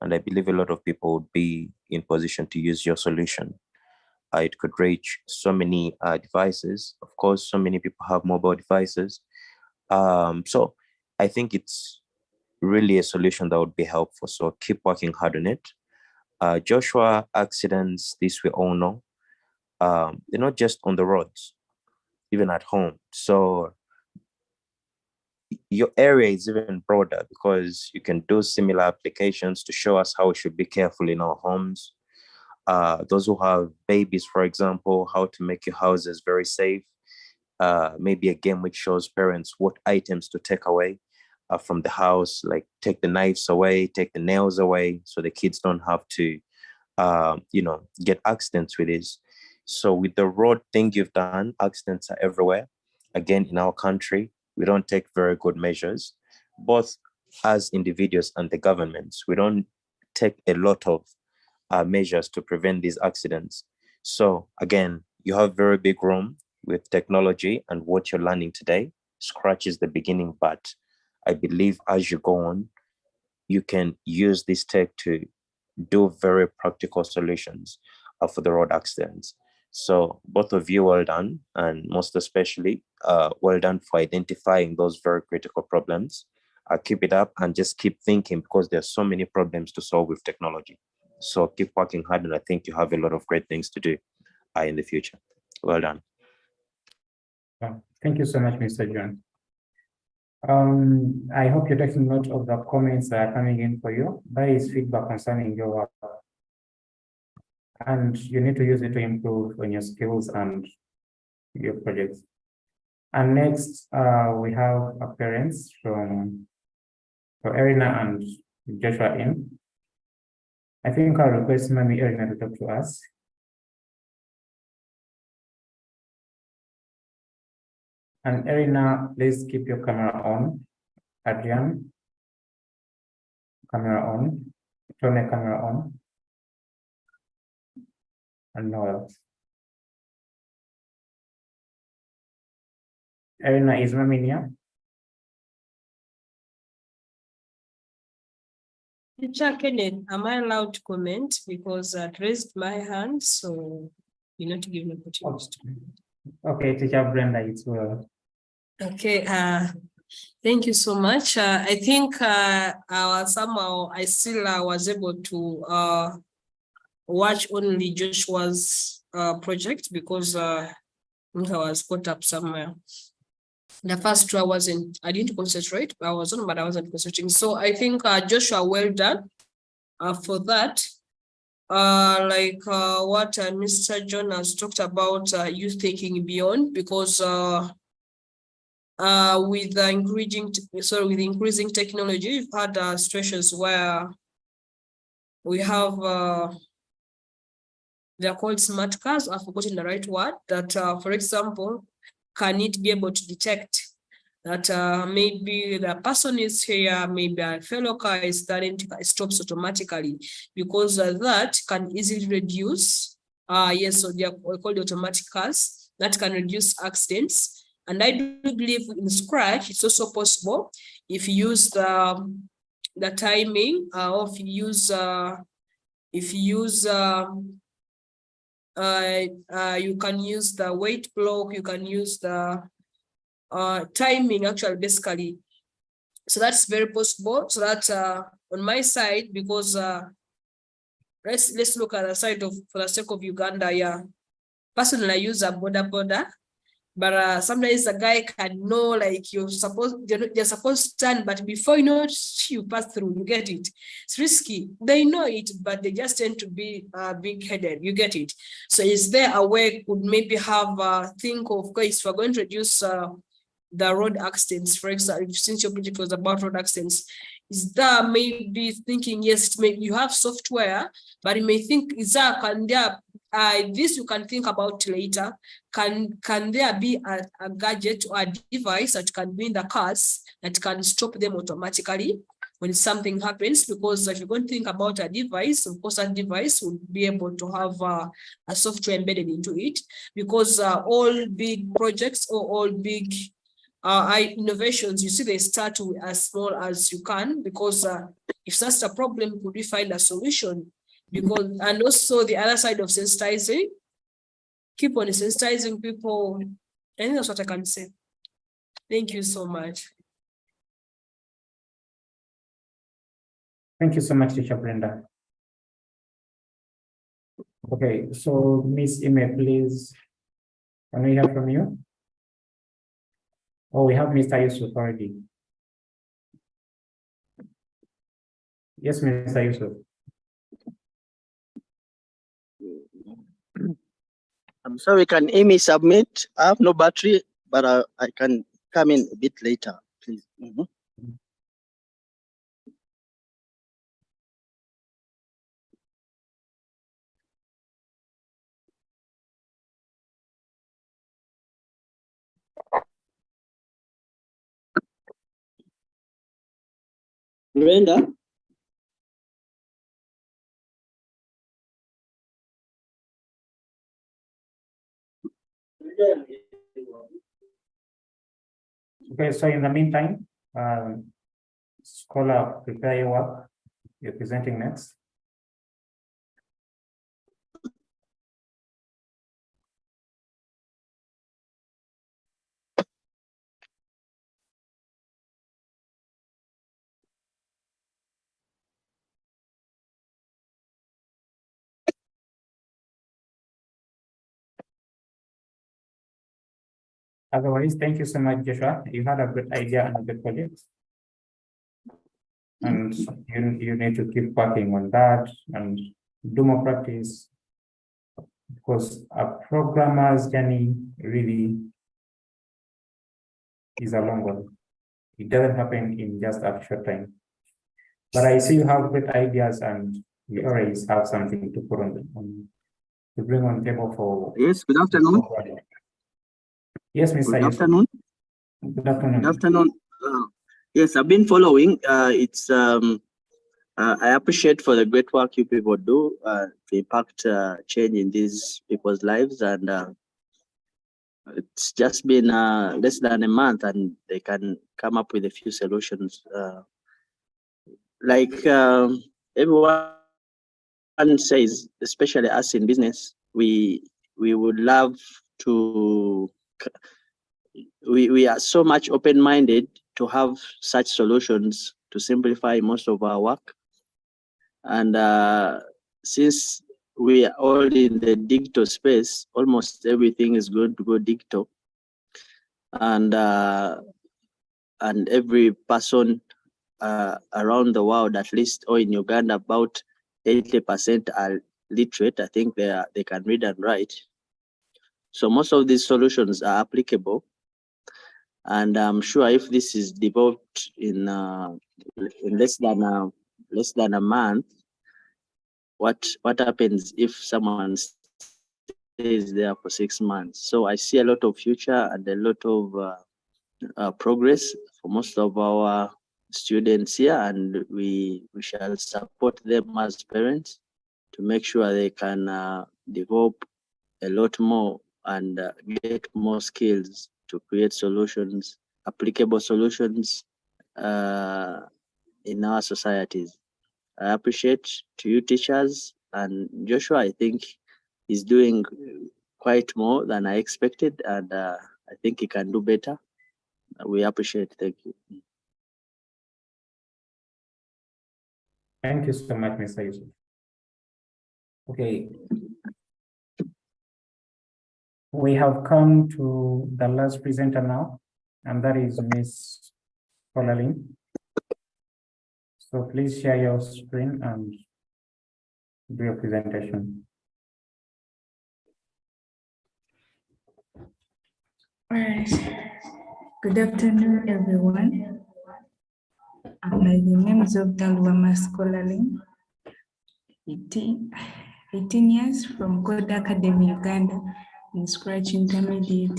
And I believe a lot of people would be in position to use your solution. It could reach so many devices. Of course, so many people have mobile devices. So I think it's really a solution that would be helpful. So keep working hard on it. Joshua, accidents, this we all know, they're not just on the roads, even at home. So your area is even broader because you can do similar applications to show us how we should be careful in our homes. Those who have babies, for example, how to make your houses very safe. Maybe a game which shows parents what items to take away from the house, like take the knives away, take the nails away, so the kids don't have to, get accidents with this. So with the road thing you've done, accidents are everywhere. Again, in our country, we don't take very good measures, both as individuals and the governments. We don't take a lot of measures to prevent these accidents. So again, you have very big room with technology, and what you're learning today. Scratch is the beginning, but I believe as you go on, you can use this tech to do very practical solutions for the road accidents. So both of you, well done, and most especially, well done for identifying those very critical problems. Keep it up and just keep thinking, because there's so many problems to solve with technology. So keep working hard, and I think you have a lot of great things to do in the future. Well done. Thank you so much, Mr. John. I hope you're taking note of the comments that are coming in for you. That is feedback concerning your work. And you need to use it to improve on your skills and your projects. And next, we have parents from Erina and Joshua in. I think I'll request Mami Erina to talk to us. And Erina, please keep your camera on. Adrian, camera on, Tone, camera on, and Noel. Elena, is Maminia? Teacher Kenneth, am I allowed to comment because I raised my hand, so you know to give me opportunity to comment. Okay, Teacher Brenda, it's well. Okay, thank you so much. I think somehow I still was able to watch only Joshua's project because I was caught up somewhere. The first two I didn't concentrate, but I was on, but I wasn't concentrating. So I think Joshua, well done for that. Like what Mr. John has talked about, youth thinking beyond, because with the increasing technology, we've had situations where we have they're called smart cars. I've forgotten the right word. That, for example, can it be able to detect that maybe the person is here, maybe a fellow car is starting to stops automatically, because that can easily reduce. Yes, so they are called automatic cars that can reduce accidents. And I do believe in Scratch, it's also possible if you use the timing, or if you use you can use the weight block, you can use the timing actually basically. So that's very possible. So that on my side, because let's look at the side of, for the sake of Uganda, yeah. Personally, I use a border, but sometimes a guy can know, like you're supposed to turn, but before you know it, you pass through, you get it. It's risky. They know it, but they just tend to be big-headed, you get it. So is there a way could maybe have think of, okay, if we're going to reduce the road accidents, for example, since your project was about road accidents, is that maybe thinking, yes, maybe you have software, but you may think, is that, can there, this you can think about later. Can there be a gadget or a device that can be in the cars that can stop them automatically when something happens? Because if you're going to think about a device, of course, that device would be able to have a software embedded into it, because all big projects or all big innovations, you see, they start with as small as you can, because if that's a problem, could we find a solution? Because, and also the other side of sensitizing, keep on sensitizing people. I think that's what I can say. Thank you so much. Thank you so much, Teacher Brenda. Okay, so Miss Ime, please, can we hear from you? Oh, we have Mr. Yusuf already. Yes, Mr. Yusuf. I'm sorry, can Amy submit? I have no battery, but I can come in a bit later, please. Brenda? Okay, so in the meantime, Scholar, prepare your work. You're presenting next. Otherwise, thank you so much, Joshua. You had a good idea and a good project. And you need to keep working on that and do more practice, because a programmer's journey really is a long one. It doesn't happen in just a short time. But I see you have great ideas, and we always have something to put on to bring on the table for. Yes, good afternoon. Yes, Mr. Good afternoon. Good afternoon. Good afternoon. Yes, I've been following. I appreciate for the great work you people do to impact change in these people's lives, and it's just been less than a month, and they can come up with a few solutions. Like everyone says, especially us in business, we would love to. We are so much open-minded to have such solutions to simplify most of our work. And since we are all in the digital space, almost everything is going to go digital. And every person around the world, at least, or in Uganda, about 80% are literate. I think they can read and write. So most of these solutions are applicable. And I'm sure if this is developed in less than a month, what happens if someone stays there for 6 months? So I see a lot of future and a lot of progress for most of our students here, and we shall support them as parents to make sure they can develop a lot more and get more skills to create solutions, applicable solutions in our societies. I appreciate to you teachers, and Joshua, I think he's doing quite more than I expected, and I think he can do better. We appreciate. Thank you. Thank you so much, Mr. Yusuf. Okay. We have come to the last presenter now, and that is Ms. Colalyn. So please share your screen and do your presentation. All right. Good afternoon, everyone. My name is Dr. Luama Colalyn, 18 years from Code Academy, Uganda, in Scratch Intermediate.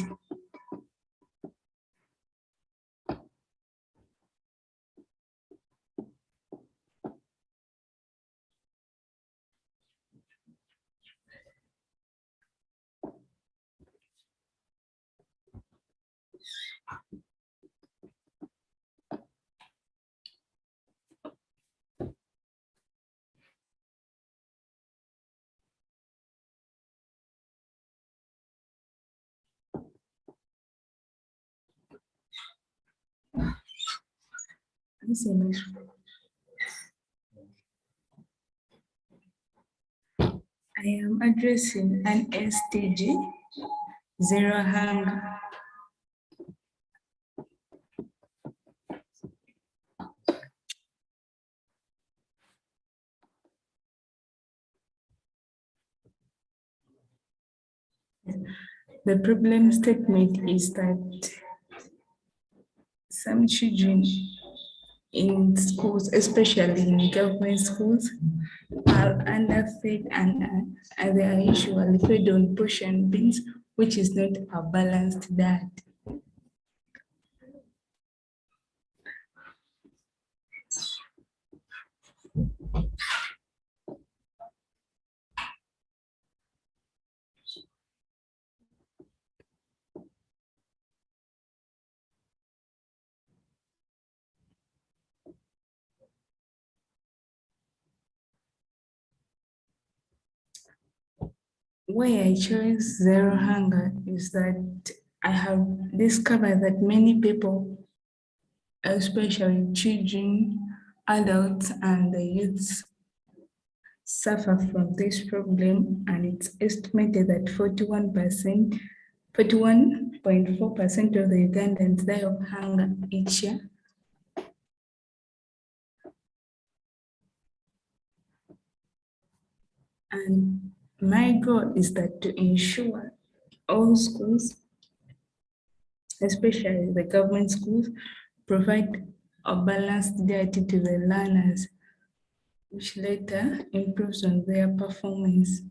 I am addressing an SDG, zero hunger. The problem statement is that some children in schools, especially in government schools, are underfed and they are usually fed on portion beans, which is not a balanced diet. Why I chose Zero Hunger is that I have discovered that many people, especially children, adults, and the youths, suffer from this problem, and it's estimated that 41.4% of the Ugandans die of hunger each year. And my goal is that to ensure all schools, especially the government schools, provide a balanced diet to the learners, which later improves on their performance.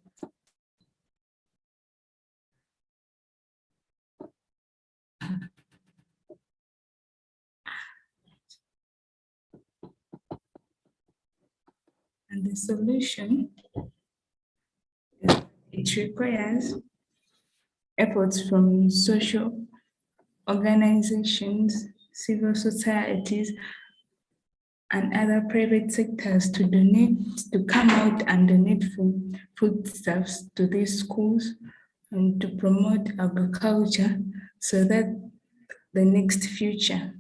the solution, it requires efforts from social organizations, civil societies, and other private sectors to come out and donate foodstuffs to these schools and to promote agriculture so that the next future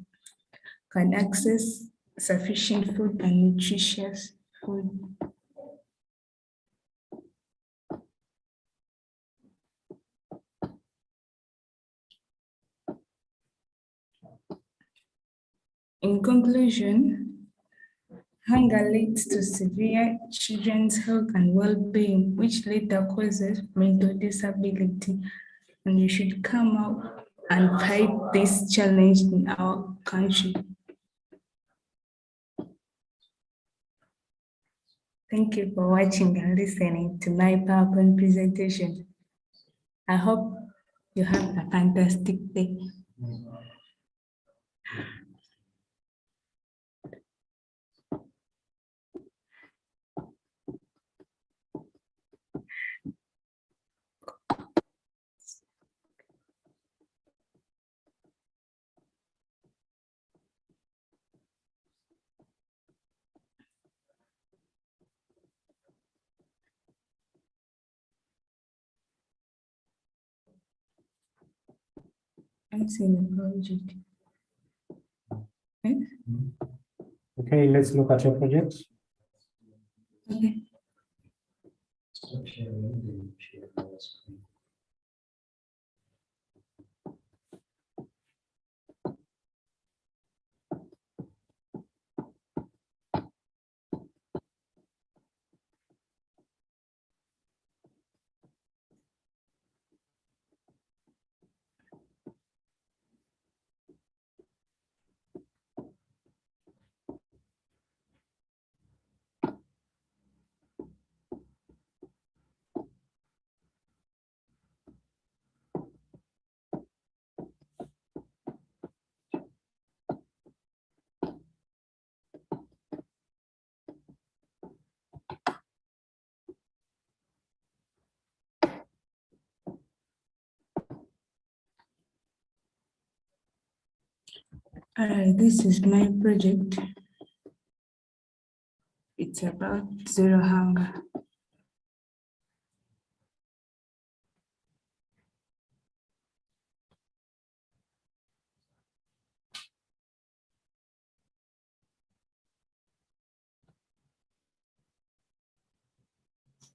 can access sufficient food and nutritious food. In conclusion, hunger leads to severe children's health and well-being, which later causes mental disability. And we should come out and fight this challenge in our country. Thank you for watching and listening to my PowerPoint presentation. I hope you have a fantastic day. I'm seeing the project. Okay, let's look at your project. Okay. This is my project. It's about zero hunger.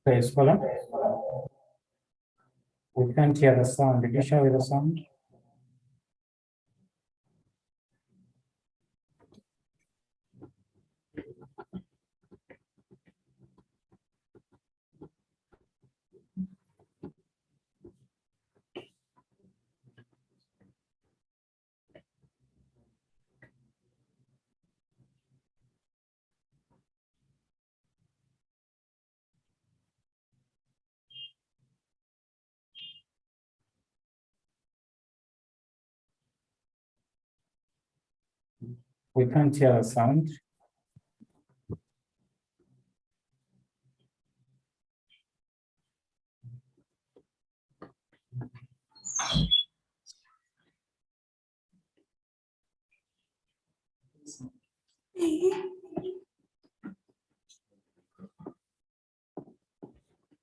Okay, scholar. We can't hear the sound. Did you share with the sound? We can't hear the sound.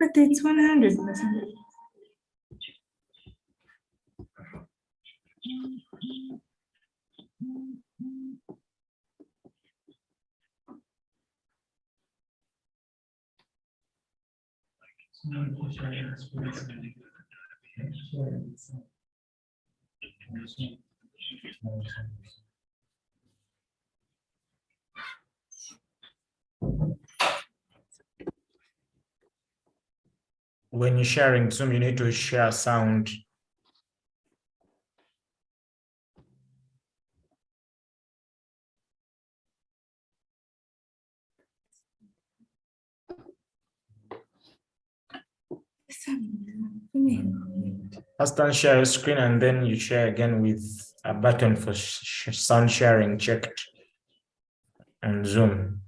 But it's 100%. When you're sharing Zoom, you need to share sound. First share your screen and then you share again with a button for sound sharing checked on Zoom.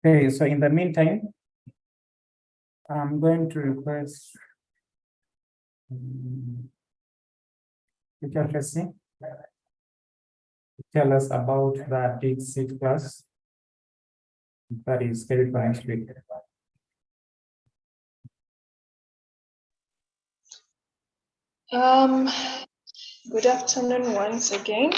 Okay, so in the meantime, I'm going to request Teacher Tracy to tell us about the DeepSeek class that is scheduled for next week. Good afternoon once again.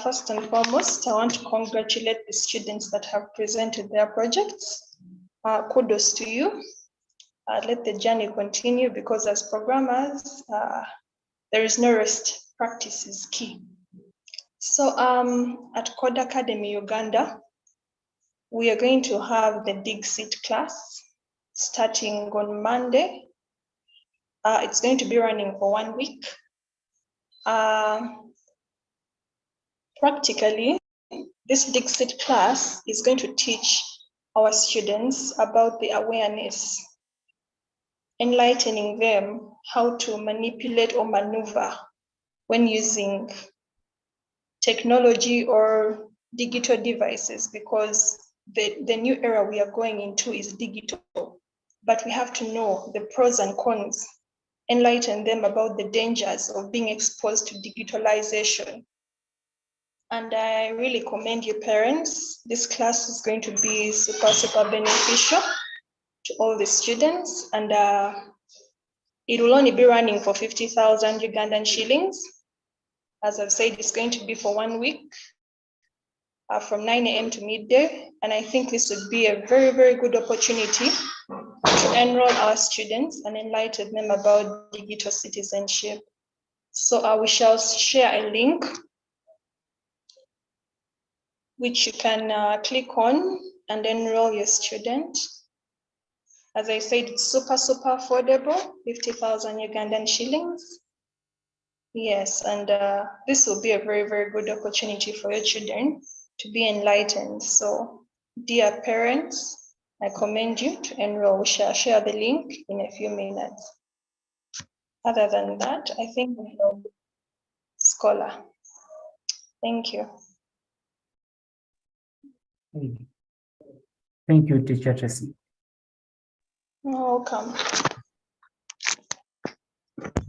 First and foremost, I want to congratulate the students that have presented their projects. Kudos to you. Let the journey continue, because as programmers, there is no rest. Practice is key. So at Code Academy Uganda, we are going to have the DeepSeek class starting on Monday. It's going to be running for 1 week. Practically, this DeepSeek class is going to teach our students about the awareness, enlightening them how to manipulate or maneuver when using technology or digital devices, because the new era we are going into is digital, but we have to know the pros and cons, enlighten them about the dangers of being exposed to digitalization. And I really commend you, parents. This class is going to be super beneficial to all the students, and it will only be running for 50,000 Ugandan shillings. As I've said, it's going to be for 1 week from 9 a.m. to midday. And I think this would be a very good opportunity to enroll our students and enlighten them about digital citizenship. So we shall share a link which you can click on and enroll your student. As I said, it's super affordable, 50,000 Ugandan shillings. Yes, and this will be a very good opportunity for your children to be enlightened. So, dear parents, I commend you to enroll. We shall share the link in a few minutes. Other than that, I think we have Scholar. Thank you. Thank you, Teacher Tracy. You're welcome.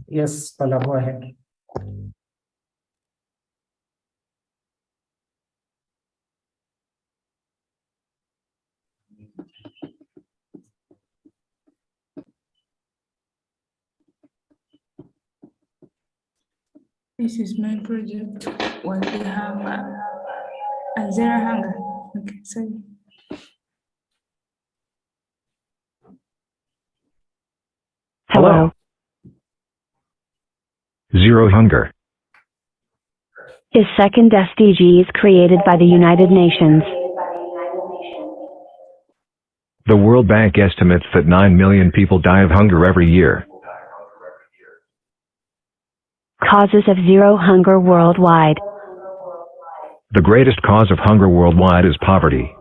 Yes, Scholar, go ahead. This is my project. What they have a zero hunger. Okay, sorry. Hello. Zero hunger is second SDGs created by the United Nations. The World Bank estimates that 9 million people die of hunger every year. Causes of zero hunger worldwide. The greatest cause of hunger worldwide is poverty.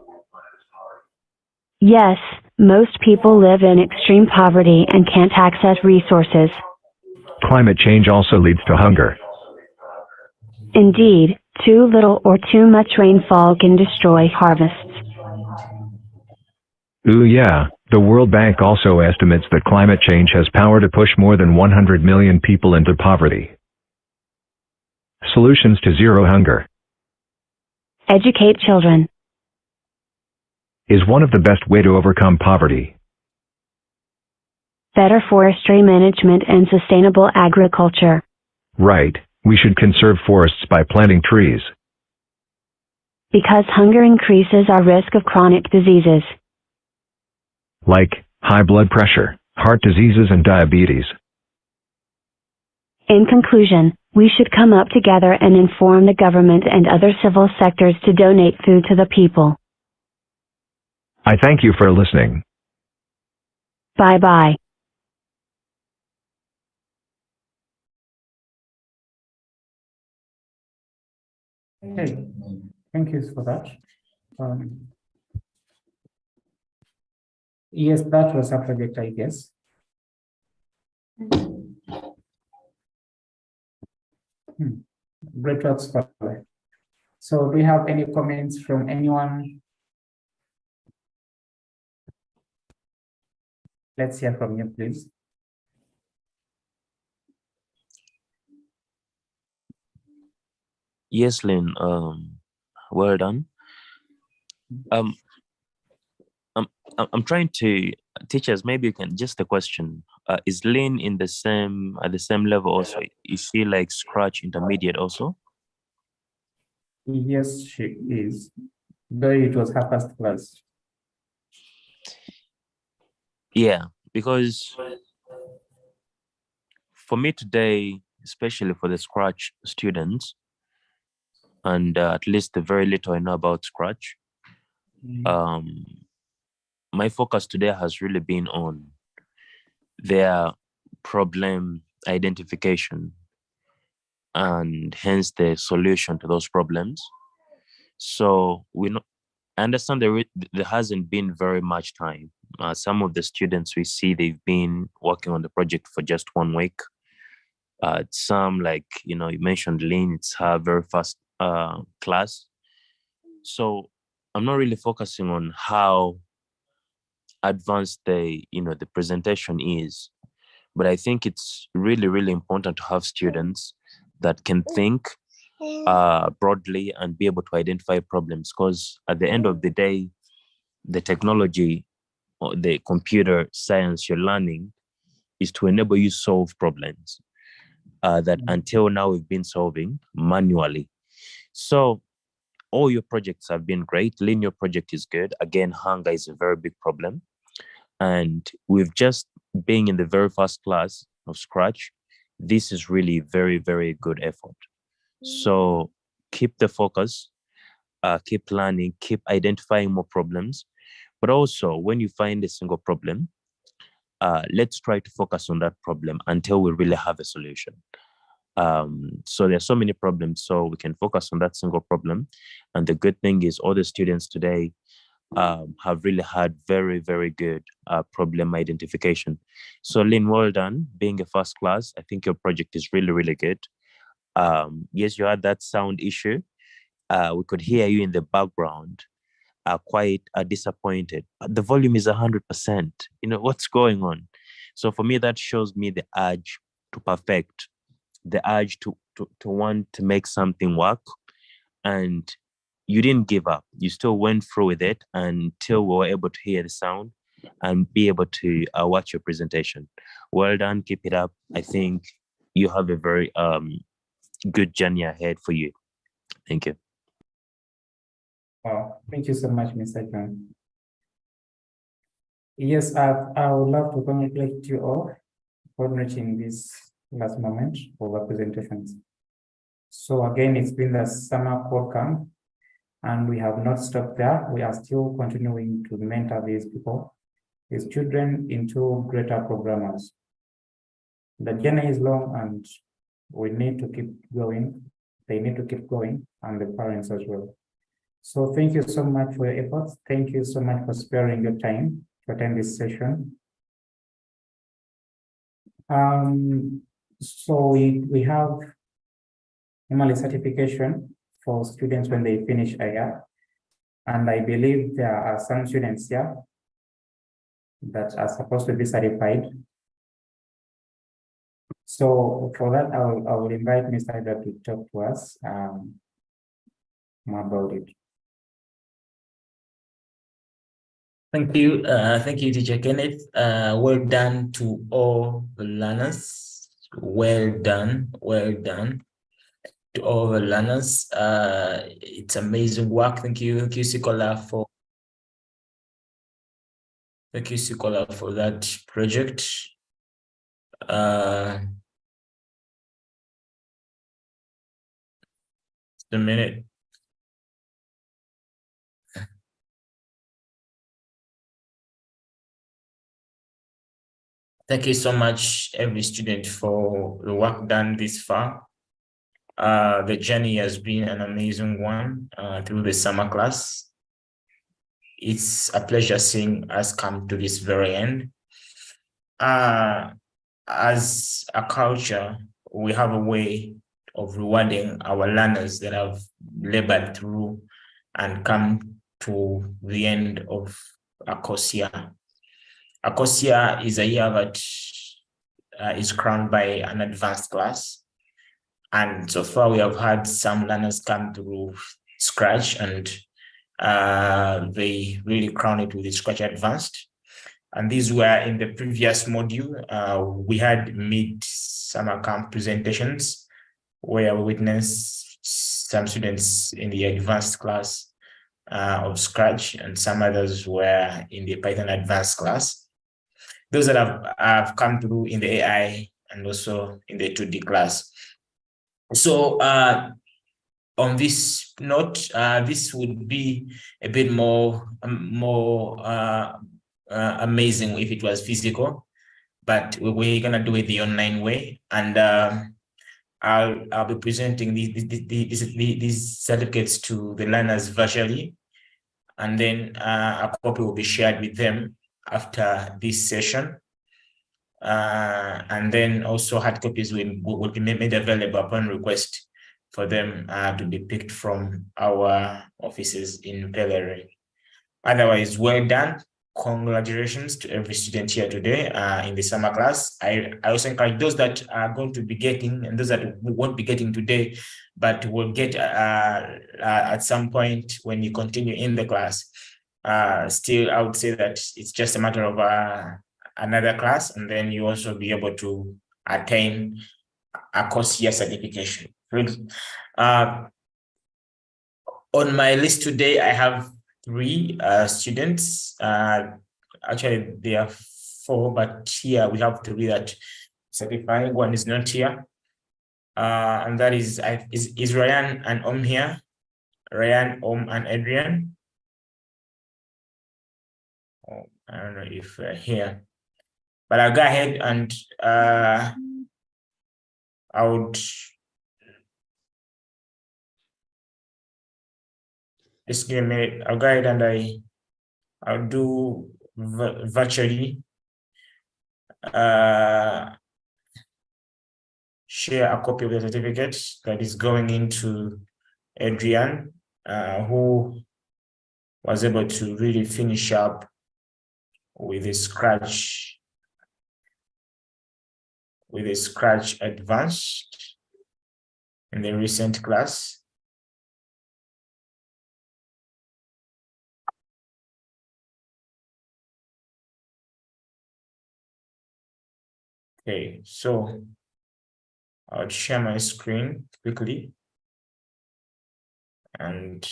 Yes, most people live in extreme poverty and can't access resources. Climate change also leads to hunger. Indeed, too little or too much rainfall can destroy harvests. Ooh yeah, the World Bank also estimates that climate change has power to push more than 100 million people into poverty. Solutions to zero hunger. Educate children is one of the best way to overcome poverty. Better forestry management and sustainable agriculture. Right, we should conserve forests by planting trees. Because hunger increases our risk of chronic diseases. like high blood pressure, heart diseases, and diabetes. In conclusion, we should come up together and inform the government and other civil sectors to donate food to the people. I thank you for listening. Bye-bye. Okay, thank you for that. Yes, that was a project, I guess. Great work, Scholar. So do we have any comments from anyone? Let's hear from you, please. Yes, Lynn, well done. I'm trying to, teachers, maybe you can, just a question. Is Lynn in the same, at the same level also? Is she like Scratch intermediate also? Yes, she is. Though it was her first class. Yeah, because for me today, especially for the Scratch students, and at least the very little I know about Scratch, my focus today has really been on their problem identification and hence the solution to those problems. So I understand there hasn't been very much time. Some of the students we see, they've been working on the project for just 1 week. Some, like, you mentioned Lynn, it's her very first class. So I'm not really focusing on how advanced the presentation is, but I think it's really, really important to have students that can think broadly and be able to identify problems, because at the end of the day, the technology or the computer science you're learning is to enable you solve problems that until now we've been solving manually. So all your projects have been great. Linear project is good. Again, hunger is a very big problem. And we've just being in the very first class of Scratch, this is really very, very good effort. So keep the focus, keep learning, keep identifying more problems. But also, when you find a single problem, let's try to focus on that problem until we really have a solution. So there's so many problems, so we can focus on that single problem. And the good thing is all the students today have really had very, very good problem identification. So Lynn, well done. Being a first class, I think your project is really, really good. Yes, you had that sound issue. We could hear you in the background, quite disappointed. The volume is 100%. What's going on? So for me, that shows me the urge to perfect, the urge to want to make something work. And you didn't give up. You still went through with it until we were able to hear the sound and be able to watch your presentation. Well done. Keep it up. I think you have a very good journey ahead for you. Thank you. Wow, thank you so much, Mr. John. Yes, I would love to congratulate you all for reaching this last moment of our presentations. So again, it's been the summer code camp, and we have not stopped there. We are still continuing to mentor these people, these children, into greater programmers. The journey is long and we need to keep going. They need to keep going, and the parents as well. So thank you so much for your efforts. Thank you so much for sparing your time to attend this session. So we have normally certification for students when they finish a year. And I believe there are some students here that are supposed to be certified. So for that, I will invite Mr. Ida to talk to us more about it. Thank you, Teacher Kenneth. Well done to all the learners. Well done to all the learners. It's amazing work. Thank you, Sikola, for Thank you, Sikola, for that project. A minute. Thank you so much, every student, for the work done this far. The journey has been an amazing one through the summer class. It's a pleasure seeing us come to this very end. As a culture, we have a way of rewarding our learners that have labored through and come to the end of a course year. A course year is a year that is crowned by an advanced class. And so far, we have had some learners come through Scratch, and they really crown it with the Scratch Advanced. And these were in the previous module. We had mid-summer camp presentations where we witnessed some students in the advanced class of Scratch, and some others were in the Python advanced class. Those that have come through in the AI and also in the 2D class. So on this note, this would be a bit more amazing if it was physical, but we're gonna do it the online way, and I'll be presenting these certificates to the learners virtually, and then a copy will be shared with them after this session. And then also hard copies will be made available upon request for them to be picked from our offices in Pellerin. Otherwise, well done. Congratulations to every student here today in the summer class. I also encourage those that are going to be getting, and those that won't be getting today, but will get at some point when you continue in the class. Still, I would say that it's just a matter of another class, and then you also be able to attain a course year certification. On my list today, I have 3 students. Actually, there are 4, but here we have 3 that certify. One is not here, and that is Ryan and Om here. Ryan, Om, and Adrian. Oh, I don't know if here, but I'll go ahead and I would just give me a minute. I'll go ahead and I'll do virtually share a copy of the certificate that is going into Adrian, who was able to really finish up with a Scratch Advanced in the recent class. Okay, so I'll share my screen quickly and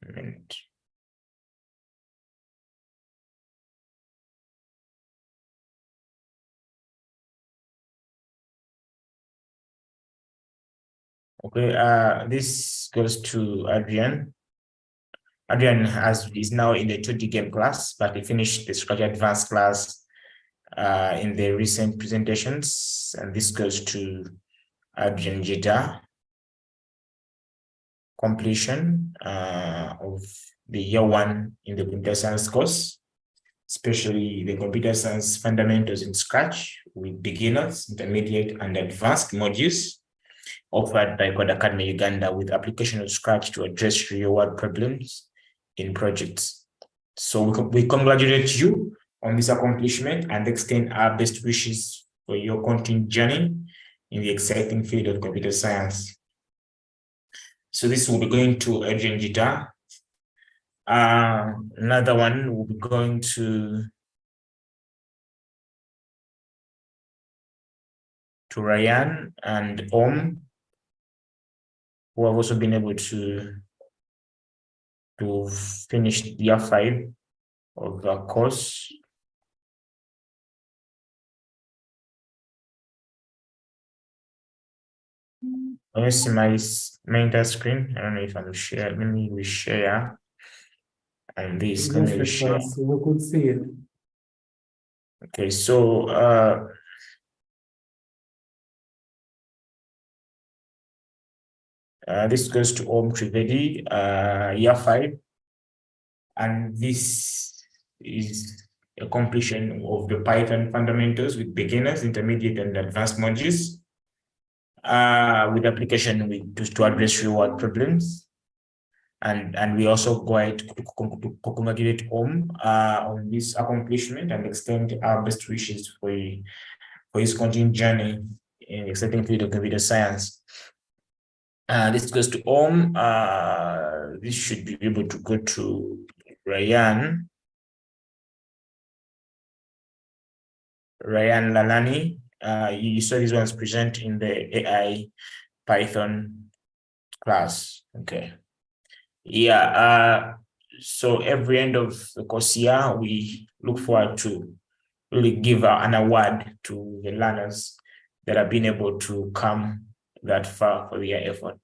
a minute. Okay, this goes to Adrian. Adrian is now in the 2D game class, but he finished the Scratch Advanced class in the recent presentations, and this goes to Adrian Jita. Completion of the year 1 in the computer science course, especially the computer science fundamentals in Scratch with beginners, intermediate, and advanced modules offered by Code Academy Uganda with application of Scratch to address real-world problems in projects. So we congratulate you on this accomplishment and extend our best wishes for your continued journey in the exciting field of computer science. So this will be going to Adrian Jita. Another one will be going to Ryan and Om, who have also been able to finish year 5 of the course. Let me see my entire screen. I don't know if I'm share. Let me reshare. And this, let me Yes, reshare. we could see it. Okay, so this goes to Om Trivedi, year 5, and this is a completion of the Python fundamentals with beginners, intermediate, and advanced modules, with application to address real-world problems. And we also go ahead to congratulate Om on this accomplishment and extend our best wishes for his continued journey in exciting field of computer science. This goes to Om. This should be able to go to Ryan Lalani. You saw these ones present in the AI Python class. Okay. Yeah. So every end of the course year, we look forward to really give an award to the learners that have been able to come that far for their effort.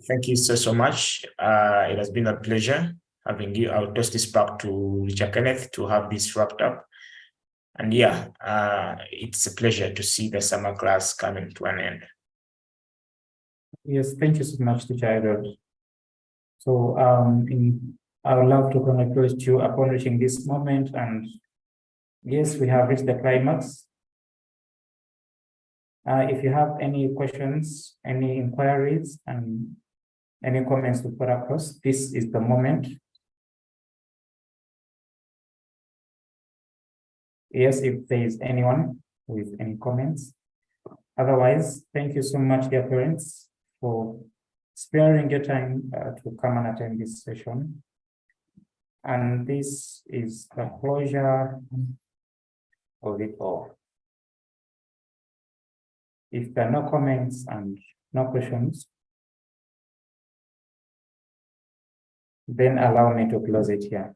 Thank you so much. It has been a pleasure having you. I'll toss this back to Richard Kenneth to have this wrapped up. And yeah, it's a pleasure to see the summer class coming to an end. Yes, thank you so much, Teacher Edward. So I would love to congratulate you upon reaching this moment. And yes, we have reached the climax. If you have any questions, any inquiries, and any comments to put across, this is the moment. Yes, if there is anyone with any comments. Otherwise, thank you so much, dear parents, for sparing your time to come and attend this session. And this is the closure of it all. If there are no comments and no questions, then allow me to close it here.